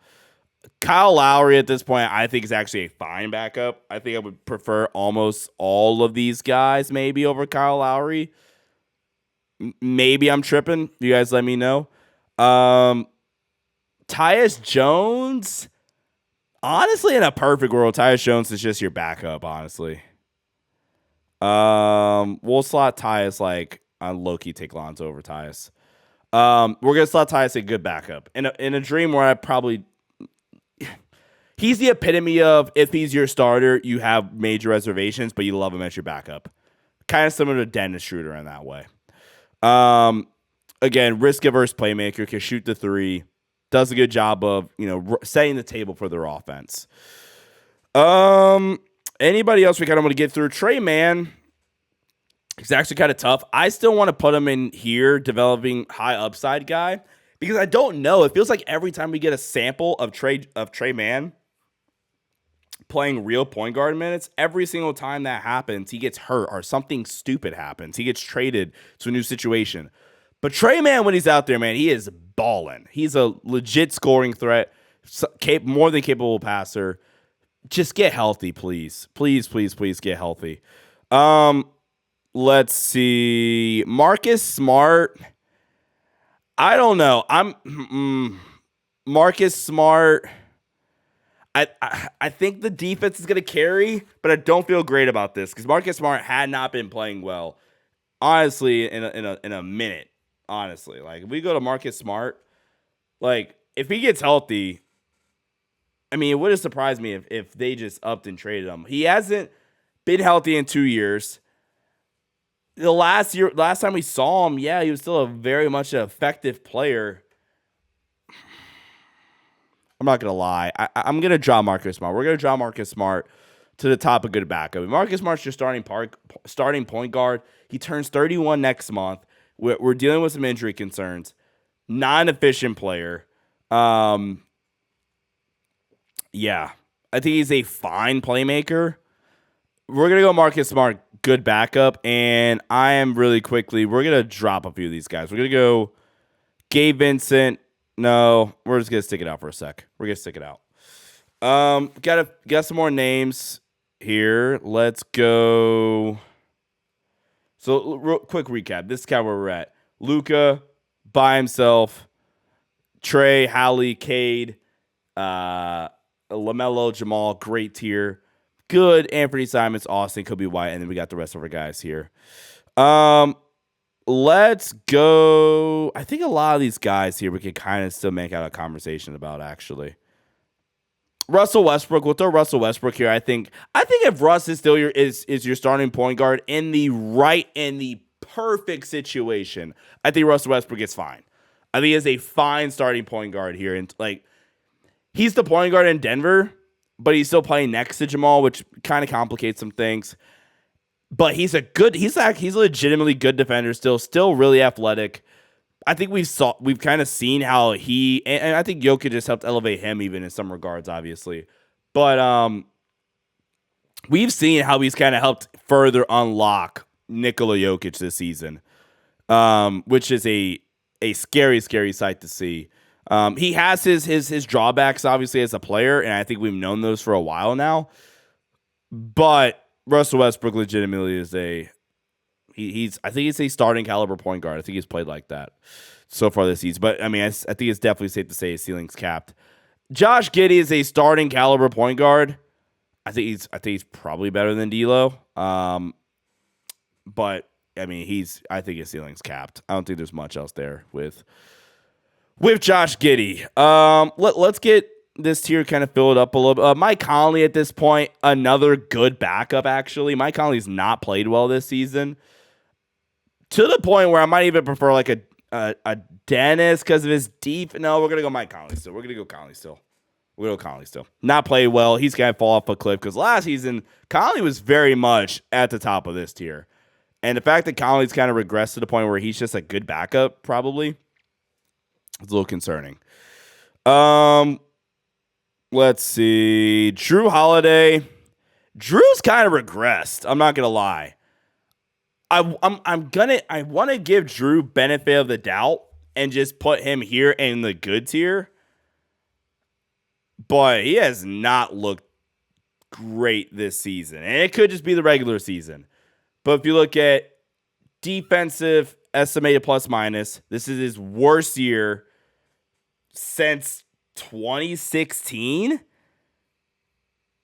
Kyle Lowry at this point, I think is actually a fine backup. I think I would prefer almost all of these guys maybe over Kyle Lowry. Maybe I'm tripping. You guys let me know. Tyus Jones, honestly, in a perfect world, Tyus Jones is just your backup, honestly. We'll slot Tyus like on low-key take Lonzo over Tyus. We're going to slot Tyus a good backup. In a dream where he's the epitome of, if he's your starter, you have major reservations, but you love him as your backup. Kind of similar to Dennis Schroeder in that way. Again, risk-averse playmaker, can shoot the three, does a good job of, setting the table for their offense. Anybody else we kind of want to get through? Trey Mann, he's actually kind of tough. I still want to put him in here, developing high upside guy, because I don't know. It feels like every time we get a sample of Trey Mann playing real point guard minutes, every single time that happens, he gets hurt or something stupid happens. He gets traded to a new situation. But Trey Mann, when he's out there, man, he is balling. He's a legit scoring threat, more than capable passer. Just get healthy, please. Please, please, please get healthy. Let's see. Marcus Smart. I don't know. Marcus Smart. I think the defense is going to carry, but I don't feel great about this because Marcus Smart had not been playing well, honestly, in a minute. Honestly, like if we go to Marcus Smart, like if he gets healthy, I mean, it would have surprised me if they just upped and traded him. He hasn't been healthy in 2 years. The last time we saw him, yeah, he was still a very much an effective player. I'm not going to lie. I'm going to draw Marcus Smart. We're going to draw Marcus Smart to the top of good backup. Marcus Smart's your starting point guard. He turns 31 next month. We're dealing with some injury concerns. Non-efficient player. Yeah, I think he's a fine playmaker. We're going to go Marcus Smart, good backup, and we're going to drop a few of these guys. We're going to go Gabe Vincent. No, we're just going to stick it out for a sec. We're going to stick it out. Got some more names here. Let's go. So, quick recap. This is kind of where we're at. Luka by himself. Trey, Hallie, Cade, LaMelo, Jamal, great tier. Good, Anthony Simons, Austin, Kobe White, and then we got the rest of our guys here. Let's go. I think a lot of these guys here we can kind of still make out a conversation about, actually. Russell Westbrook. We'll throw Russell Westbrook here. I think if Russ is still is your starting point guard in the perfect situation, I think Russell Westbrook is fine. I think he's a fine starting point guard here, and he's the point guard in Denver, but he's still playing next to Jamal, which kind of complicates some things. But he's a legitimately good defender still really athletic. I think we've kind of seen how and I think Jokic just helped elevate him even in some regards, obviously. But we've seen how he's kind of helped further unlock Nikola Jokic this season, which is a scary, scary sight to see. He has his drawbacks, obviously, as a player, and I think we've known those for a while now. But Russell Westbrook legitimately is I think he's a starting caliber point guard. I think he's played like that so far this season. But I mean, I think it's definitely safe to say his ceiling's capped. Josh Giddey is a starting caliber point guard. I think he's probably better than D'Lo. But I mean, I think his ceiling's capped. I don't think there's much else there with Josh Giddey. Let's get this tier kind of filled up a little bit. Mike Conley at this point, another good backup, actually. Mike Conley's not played well this season, to the point where I might even prefer like a Dennis because of his deep. No, we're going to go Mike Conley still. We're going to go Conley still. Not played well. He's going to fall off a cliff because last season, Conley was very much at the top of this tier. And the fact that Conley's kind of regressed to the point where he's just a good backup, probably, it's a little concerning. Let's see. Drew Holiday. Drew's kind of regressed. I'm not gonna lie. I want to give Drew benefit of the doubt and just put him here in the good tier. But he has not looked great this season. And it could just be the regular season. But if you look at defensive estimated plus minus, this is his worst year since 2016.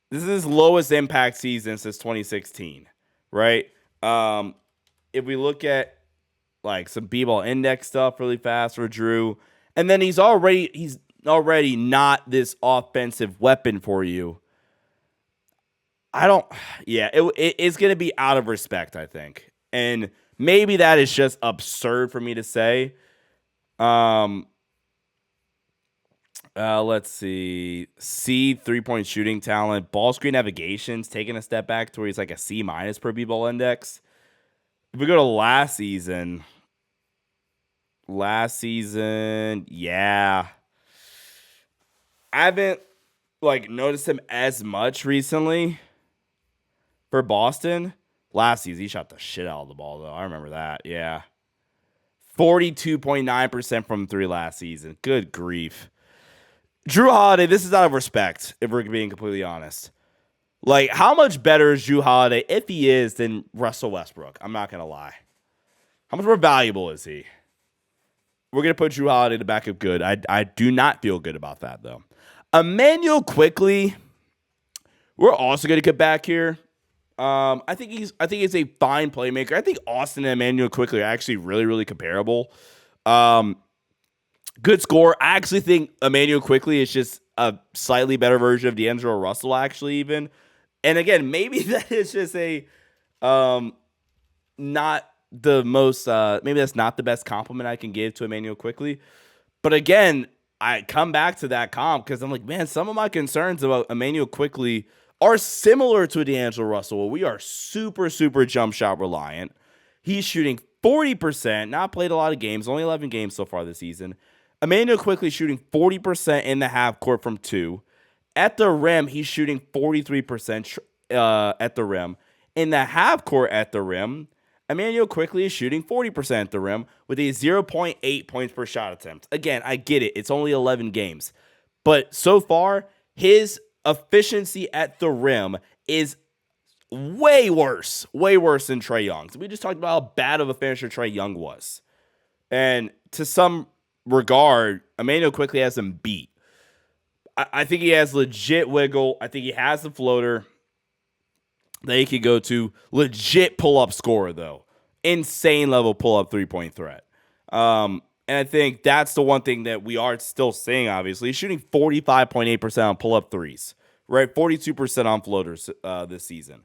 This is his lowest impact season since 2016, right? If we look at some B-ball index stuff really fast for Drew, and then he's already not this offensive weapon for you. It's going to be out of respect, I think. And maybe that is just absurd for me to say. Let's see. C, 3-point shooting talent. Ball screen navigation's taking a step back to where he's like a C- per B-ball index. If we go to last season, yeah. I haven't noticed him as much recently for Boston. Last season, he shot the shit out of the ball, though. I remember that. Yeah. 42.9% from three last season. Good grief. Drew Holiday, this is out of respect, if we're being completely honest. How much better is Drew Holiday, if he is, than Russell Westbrook? I'm not going to lie. How much more valuable is he? We're going to put Drew Holiday to back up good. I do not feel good about that, though. Emmanuel Quickley, we're also going to get back here. I think he's a fine playmaker. I think Austin and Emmanuel Quickley are actually really, really comparable. Good score. I actually think Emmanuel Quickley is just a slightly better version of D'Angelo Russell, actually, even. And again, maybe that is just not the most, maybe that's not the best compliment I can give to Emmanuel Quickley. But again, I come back to that comp because I'm like, man, some of my concerns about Emmanuel Quickley are similar to D'Angelo Russell. We are super, super jump shot reliant. He's shooting 40%, not played a lot of games, only 11 games so far this season. Emmanuel Quickly shooting 40% in the half court from 2. At the rim, he's shooting 43% at the rim. In the half court at the rim, Emmanuel Quickly is shooting 40% at the rim with a 0.8 points per shot attempt. Again, I get it. It's only 11 games. But so far, his efficiency at the rim is way worse than Trae Young's. We just talked about how bad of a finisher Trae Young was. And to some regard, Emmanuel Quickly has him beat. I think he has legit wiggle. I think he has the floater that he could go to. Legit pull-up scorer, though. Insane level pull-up three-point threat. And I think that's the one thing that we are still seeing, obviously. He's shooting 45.8% on pull-up threes, right? 42% on floaters this season.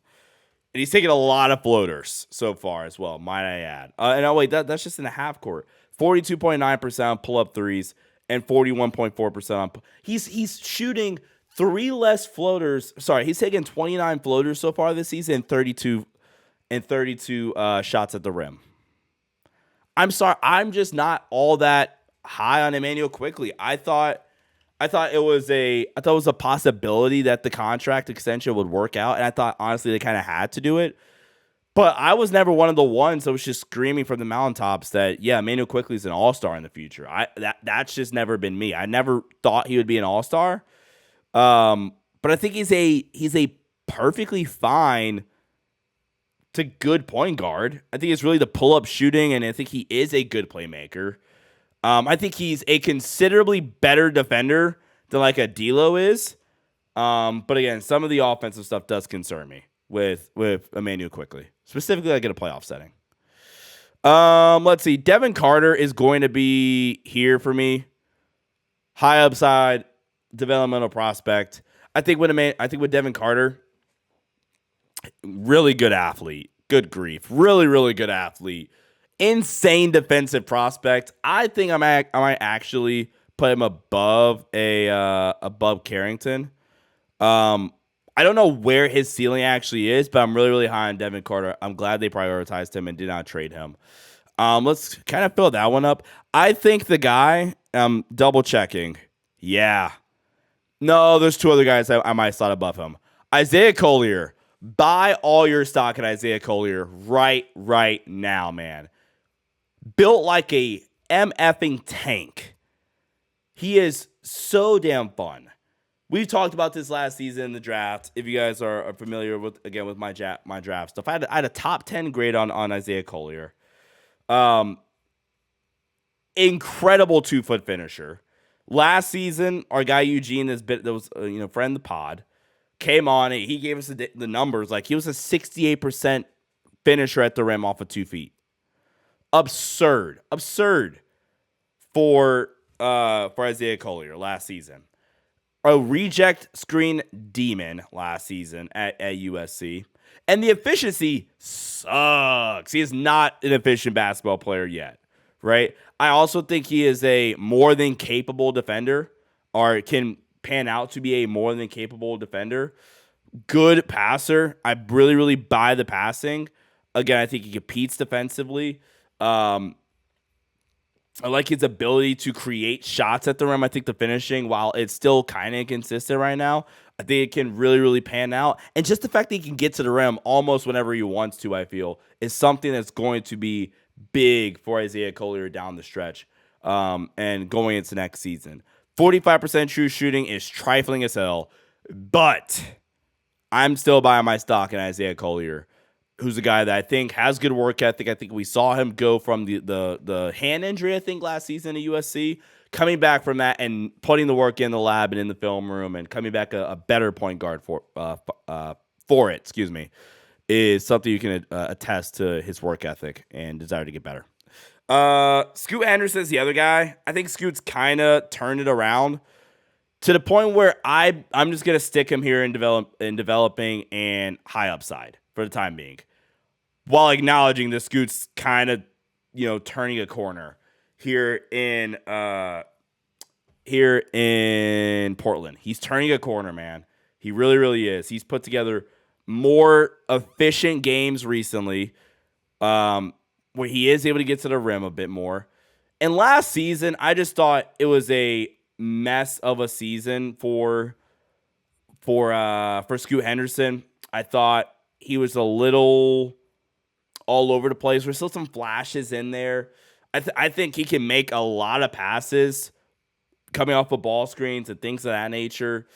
And he's taking a lot of floaters so far as well, might I add. And oh, wait, that's just in the half court. 42.9% on pull-up threes and 41.4% on. He's shooting 3 less floaters. Sorry, he's taken 29 floaters so far this season and 32 shots at the rim. I'm sorry, I'm just not all that high on Emmanuel Quickly. I thought it was a possibility that the contract extension would work out, and I thought honestly they kind of had to do it. But I was never one of the ones that was just screaming from the mountaintops that Emmanuel Quickly is an all-star in the future. That's just never been me. I never thought he would be an all-star. But I think he's a perfectly fine to good point guard. I think it's really the pull-up shooting, and I think he is a good playmaker. I think he's a considerably better defender than like a D'Lo is. But again, some of the offensive stuff does concern me with Emmanuel Quickly, specifically like in a playoff setting. Let's see. Devin Carter is going to be here for me. High upside, developmental prospect. I think with Devin Carter, really good athlete. Good grief. Really, really good athlete. Insane defensive prospect. I think I might actually put him above Carrington. I don't know where his ceiling actually is, but I'm really, really high on Devin Carter. I'm glad they prioritized him and did not trade him. Let's kind of fill that one up. I think the guy, double checking. Yeah. No, there's 2 other guys I might slot above him. Isaiah Collier. Buy all your stock in Isaiah Collier right now, man. Built like a MFing tank. He is so damn fun. We've talked about this last season in the draft. If you guys are familiar with my draft stuff, I had a top 10 grade on Isaiah Collier. Incredible 2-foot finisher. Last season, our guy Eugene that was friend of the pod, came on. He gave us the numbers. Like, he was a 68% finisher at the rim off of 2 feet. Absurd for Isaiah Collier last season. A reject screen demon last season at USC. And the efficiency sucks. He is not an efficient basketball player yet, right? I also think he is a more than capable defender, or can pan out to be a more than capable defender. Good passer. I really, really buy the passing. Again, I think he competes defensively. I like his ability to create shots at the rim. I think the finishing, while it's still kind of inconsistent right now, I think it can really, really pan out. And just the fact that he can get to the rim almost whenever he wants to, I feel, is something that's going to be big for Isaiah Collier down the stretch and going into next season. 45% true shooting is trifling as hell, but I'm still buying my stock in Isaiah Collier, who's a guy that I think has good work ethic. I think we saw him go from the hand injury, I think, last season at USC, coming back from that and putting the work in the lab and in the film room and coming back a better point guard for it, is something you can attest to his work ethic and desire to get better. Scoot Henderson's the other guy. I think Scoot's kind of turned it around to the point where I'm just going to stick him here in developing and high upside for the time being, while acknowledging the Scoot's kind of, turning a corner here in Portland. He's turning a corner, man. He really, really is. He's put together more efficient games recently, where he is able to get to the rim a bit more. And last season, I just thought it was a mess of a season for Scoot Henderson. I thought he was a little all over the place. There's still some flashes in there. I think he can make a lot of passes coming off of ball screens and things of that nature.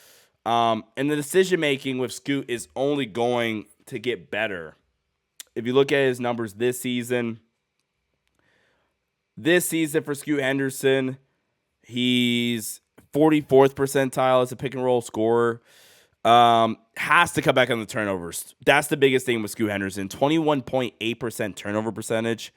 And the decision-making with Scoot is only going to get better. If you look at his numbers this season for Scoot Henderson, he's 44th percentile as a pick-and-roll scorer. Has to come back on the turnovers. That's the biggest thing with Scoot Henderson. 21.8% turnover percentage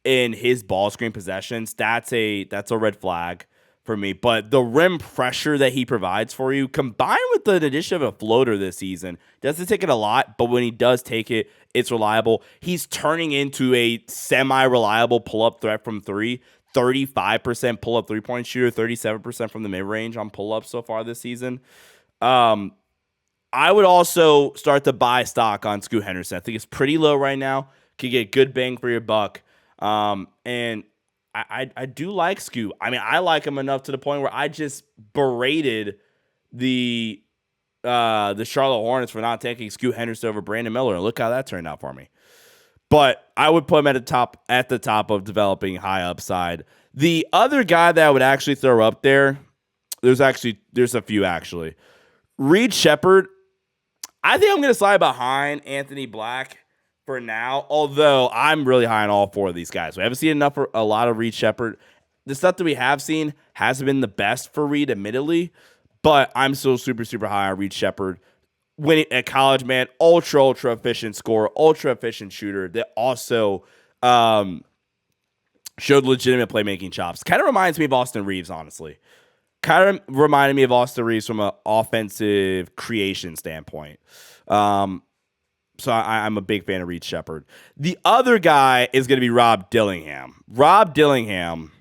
in his ball screen possessions. That's a red flag for me. But the rim pressure that he provides for you, combined with the addition of a floater this season, doesn't take it a lot, but when he does take it, it's reliable. He's turning into a semi-reliable pull-up threat from three. 35% pull-up three-point shooter, 37% from the mid-range on pull-ups so far this season. I would also start to buy stock on Scoot Henderson. I think it's pretty low right now. Could get good bang for your buck. And I do like Scoot. I mean, I like him enough to the point where I just berated the Charlotte Hornets for not taking Scoot Henderson over Brandon Miller. And look how that turned out for me. But I would put him at the top of developing high upside. The other guy that I would actually throw up there, there's a few actually. Reed Sheppard, I think I'm going to slide behind Anthony Black for now, although I'm really high on all four of these guys. We haven't seen a lot of Reed Sheppard. The stuff that we have seen hasn't been the best for Reed, admittedly, but I'm still super, super high on Reed Sheppard. Winning at college, man, ultra efficient scorer, ultra efficient shooter that also showed legitimate playmaking chops. Kind of reminds me of Austin Reeves, honestly. Kind of reminded me of Austin Reeves from an offensive creation standpoint. So I'm a big fan of Reed Sheppard. The other guy is going to be Rob Dillingham. Rob Dillingham,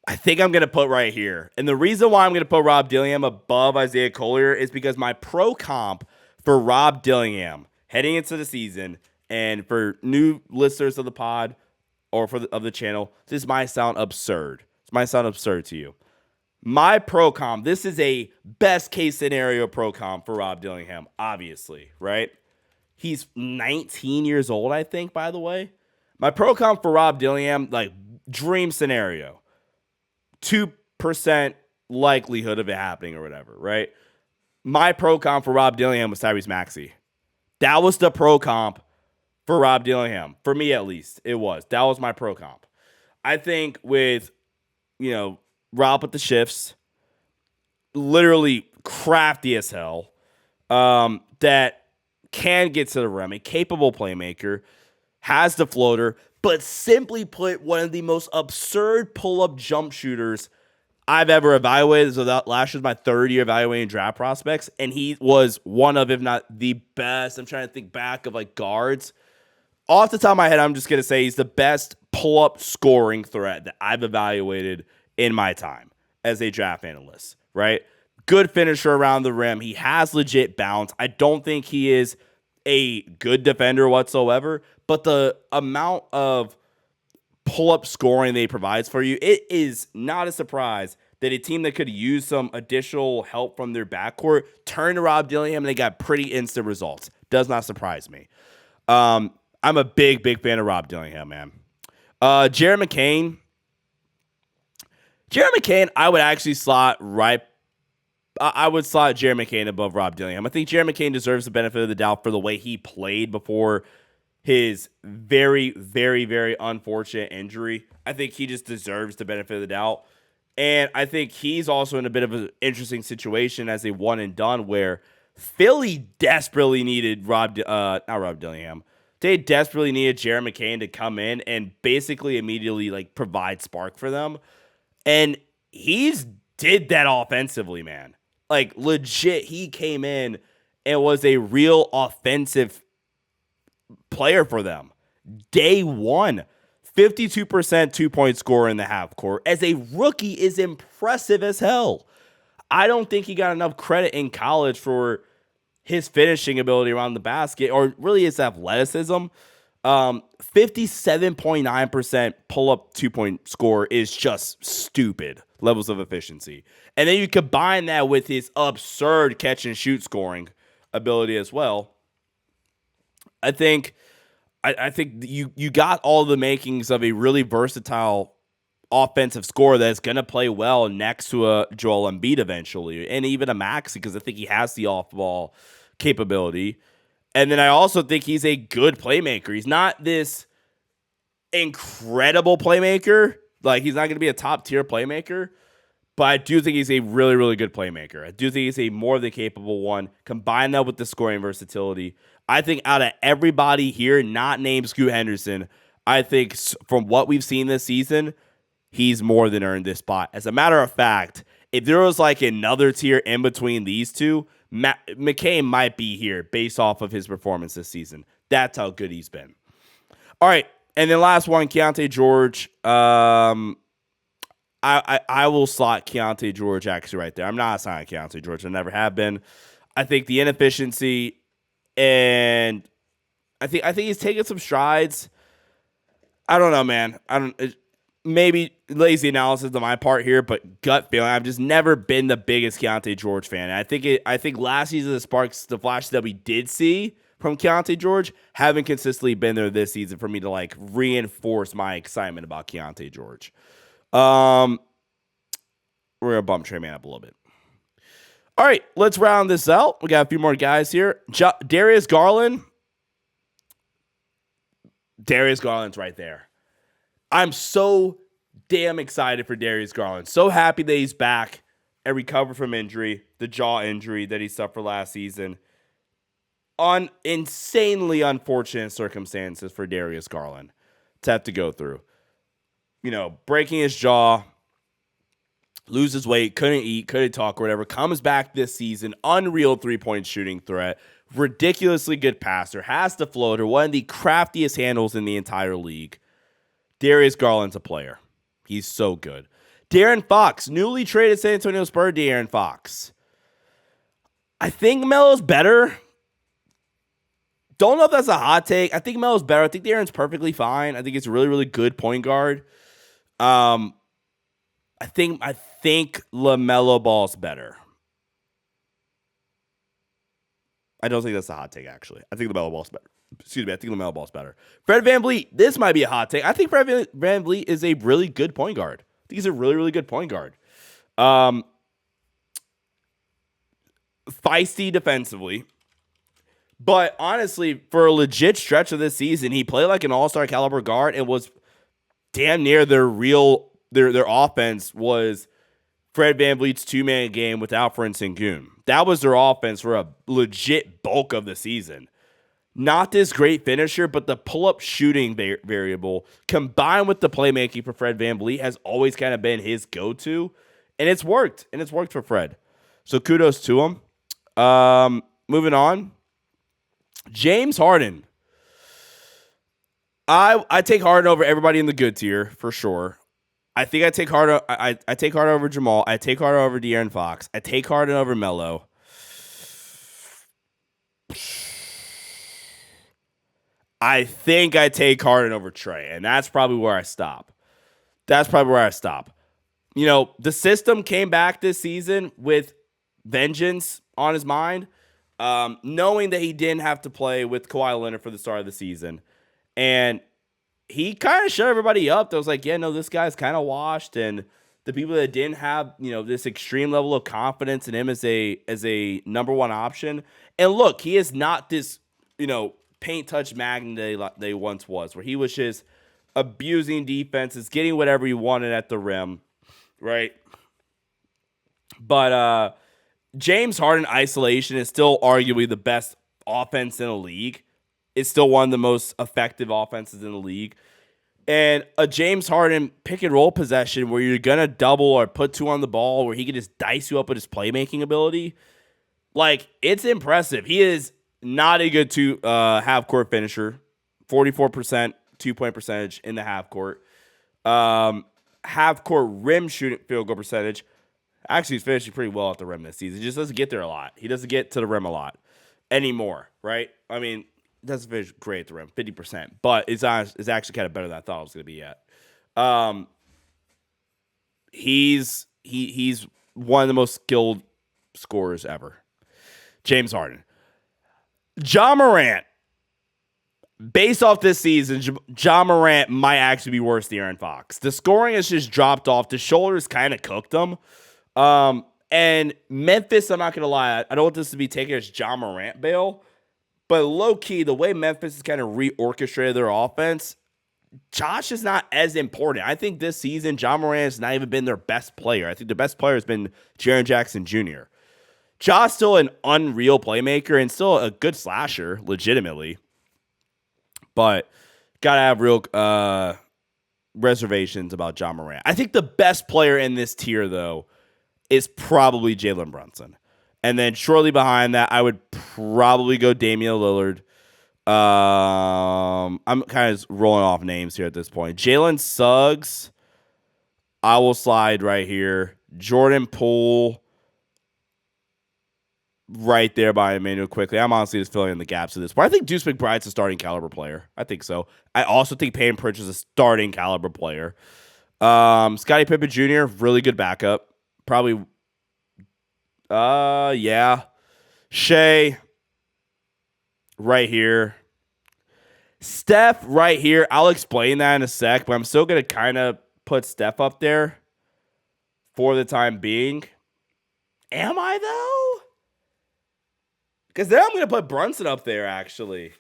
I think I'm going to put right here. And the reason why I'm going to put Rob Dillingham above Isaiah Collier is because my pro comp for Rob Dillingham heading into the season, and for new listeners of the pod or of the channel, this might sound absurd. This might sound absurd to you. My pro comp, this is a best case scenario pro comp for Rob Dillingham, obviously, right? He's 19 years old, I think, by the way. My pro comp for Rob Dillingham, like dream scenario, 2% likelihood of it happening or whatever, right? My pro comp for Rob Dillingham was Tyrese Maxey. That was the pro comp for Rob Dillingham. For me, at least, it was. That was my pro comp. I think with, Rob with the shifts, literally crafty as hell, that can get to the rim, a capable playmaker, has the floater, but simply put, one of the most absurd pull-up jump shooters I've ever evaluated. So that last year was my third year evaluating draft prospects, and he was one of, if not the best. I'm trying to think back of like guards. Off the top of my head, I'm just going to say he's the best pull-up scoring threat that I've evaluated in my time as a draft analyst, right? Good finisher around the rim. He has legit bounce. I don't think he is a good defender whatsoever, but the amount of pull-up scoring that he provides for you, it is not a surprise that a team that could use some additional help from their backcourt turned to Rob Dillingham and they got pretty instant results. Does not surprise me. I'm a big fan of Rob Dillingham, man. Jared McCain, I would actually slot right. I would slot Jared McCain above Rob Dillingham. I think Jared McCain deserves the benefit of the doubt for the way he played before his very, very, very unfortunate injury. I think he just deserves the benefit of the doubt. And I think he's also in a bit of an interesting situation as a one and done where Philly desperately needed not Rob Dillingham. They desperately needed Jared McCain to come in and basically immediately like provide spark for them. And he's did that offensively, man. Like legit, he came in and was a real offensive player for them. Day one, 52% 2-point scorer in the half court as a rookie is impressive as hell. I don't think he got enough credit in college for his finishing ability around the basket, or really his athleticism. 57.9% pull-up two-point score is just stupid levels of efficiency. And then you combine that with his absurd catch-and-shoot scoring ability as well. I think you got all the makings of a really versatile offensive scorer that's going to play well next to a Joel Embiid eventually, and even a Maxey, because I think he has the off-ball capability. And then I also think he's a good playmaker. He's not this incredible playmaker. Like, he's not going to be a top-tier playmaker, but I do think he's a really, really good playmaker. I do think he's a more than capable one. Combine that with the scoring versatility. I think out of everybody here, not named Scoot Henderson, I think from what we've seen this season, he's more than earned this spot. As a matter of fact, if there was like another tier in between these two, McCain might be here based off of his performance this season. That's how good he's been. All right, and then last one, Keontae George. I will slot Keontae George actually right there. I'm not assigning Keontae George. I never have been. I think the inefficiency, and I think he's taken some strides. I don't know, man. Maybe lazy analysis on my part here, but gut feeling. I've just never been the biggest Keontae George fan. I think last season the sparks, the flashes that we did see from Keontae George haven't consistently been there this season for me to like reinforce my excitement about Keontae George. We're gonna bump Trey Man up a little bit. All right, let's round this out. We got a few more guys here. Darius Garland's right there. I'm so damn excited for Darius Garland. So happy that he's back and recovered from injury, the jaw injury that he suffered last season. On insanely unfortunate circumstances for Darius Garland to have to go through. You know, breaking his jaw, loses weight, couldn't eat, couldn't talk or whatever, comes back this season, unreal three-point shooting threat, ridiculously good passer, has the floater, one of the craftiest handles in the entire league. Darius Garland's a player. He's so good. De'Aaron Fox, newly traded San Antonio Spurs De'Aaron Fox. I think Melo's better. Don't know if that's a hot take. I think Melo's better. I think De'Aaron's perfectly fine. I think it's a really, really good point guard. I think LaMelo Ball's better. I don't think that's a hot take, actually. I think LaMelo Ball's better. Excuse me, I think LaMelo Ball's better. Fred VanVleet, this might be a hot take. I think Fred VanVleet is a really good point guard. I think he's a really, really good point guard. Feisty defensively. But honestly, for a legit stretch of this season, he played like an all-star caliber guard and was damn near their offense was Fred VanVleet's two-man game with Alperen Sengun. That was their offense for a legit bulk of the season. Not this great finisher, but the pull-up shooting variable combined with the playmaking for Fred VanVleet has always kind of been his go-to, and it's worked. And it's worked for Fred. So kudos to him. Moving on. James Harden. I take Harden over everybody in the good tier for sure. I think I take Harden. I take Harden over Jamal. I take Harden over De'Aaron Fox. I take Harden over Melo. I think I take Harden over Trey, and that's probably where I stop. You know, the system came back this season with vengeance on his mind, knowing that he didn't have to play with Kawhi Leonard for the start of the season. And he kind of shut everybody up. That was like, yeah, no, this guy's kind of washed. And the people that didn't have, you know, this extreme level of confidence in him as a number one option. And look, he is not this, you know, paint touch magnet that he once was, where he was just abusing defenses, getting whatever he wanted at the rim, right? But James Harden isolation is still arguably the best offense in the league. It's still one of the most effective offenses in the league. And a James Harden pick and roll possession where you're going to double or put two on the ball where he can just dice you up with his playmaking ability, like, it's impressive. He is not a good half-court finisher. 44% two-point percentage in the half-court. Half-court rim shooting field goal percentage. Actually, he's finishing pretty well at the rim this season. He just doesn't get there a lot. He doesn't get to the rim a lot anymore, right? I mean, doesn't finish great at the rim, 50%, but it's actually kind of better than I thought it was going to be at. He's one of the most skilled scorers ever. James Harden. Ja Morant. Based off this season, Ja Morant might actually be worse than Aaron Fox. The scoring has just dropped off. The shoulders kind of cooked them. And Memphis, I'm not going to lie, I don't want this to be taken as Ja Morant bail, but low-key, the way Memphis has kind of reorchestrated their offense, Josh is not as important. I think this season, Ja Morant has not even been their best player. I think the best player has been Jaren Jackson Jr. Ja's still an unreal playmaker and still a good slasher, legitimately. But got to have real reservations about Ja Morant. I think the best player in this tier, though, is probably Jalen Brunson. And then shortly behind that, I would probably go Damian Lillard. I'm kind of rolling off names here at this point. Jalen Suggs, I will slide right here. Jordan Poole, right there by Emmanuel quickly. I'm honestly just filling in the gaps of this. But I think Deuce McBride's a starting caliber player. I think so. I also think Peyton Pritchard is a starting caliber player. Scottie Pippen Jr., really good backup. Probably, yeah. Shea, right here. Steph, right here. I'll explain that in a sec, but I'm still going to kind of put Steph up there for the time being. Am I, though? Because then I'm going to put Brunson up there, actually.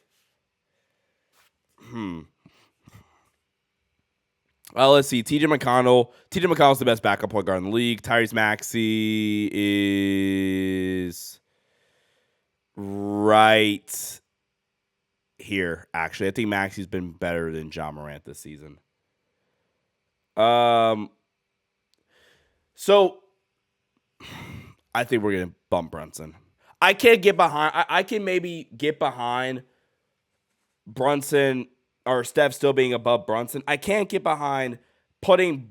Well, let's see. TJ McConnell. TJ McConnell's the best backup point guard in the league. Tyrese Maxey is right here, actually. I think Maxey's been better than Ja Morant this season. So I think we're going to bump Brunson. I can't get behind. I can maybe get behind Brunson or Steph still being above Brunson. I can't get behind putting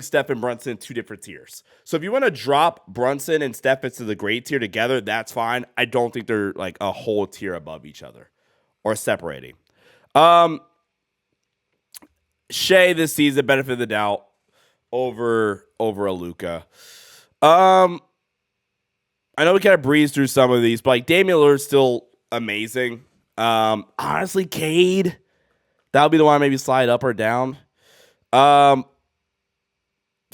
Steph and Brunson in two different tiers. So if you want to drop Brunson and Steph into the great tier together, that's fine. I don't think they're like a whole tier above each other or separating. Shea this season, benefit of the doubt over a Luka. I know we kind of breezed through some of these, but like Damian Lillard's still amazing. Honestly, Cade, that would be the one I maybe slide up or down. Some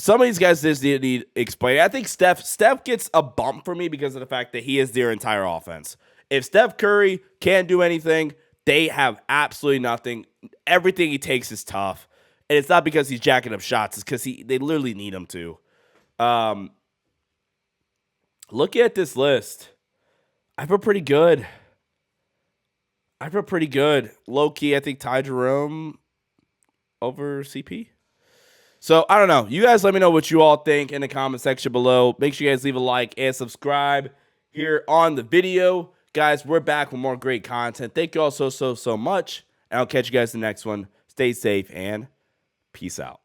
of these guys just need explaining. I think Steph gets a bump for me because of the fact that he is their entire offense. If Steph Curry can't do anything, they have absolutely nothing. Everything he takes is tough. And it's not because he's jacking up shots. It's because they literally need him to. Look at this list. I feel pretty good. Low-key, I think Ty Jerome over CP. So, I don't know. You guys let me know what you all think in the comment section below. Make sure you guys leave a like and subscribe here on the video. Guys, we're back with more great content. Thank you all so much. And I'll catch you guys in the next one. Stay safe and peace out.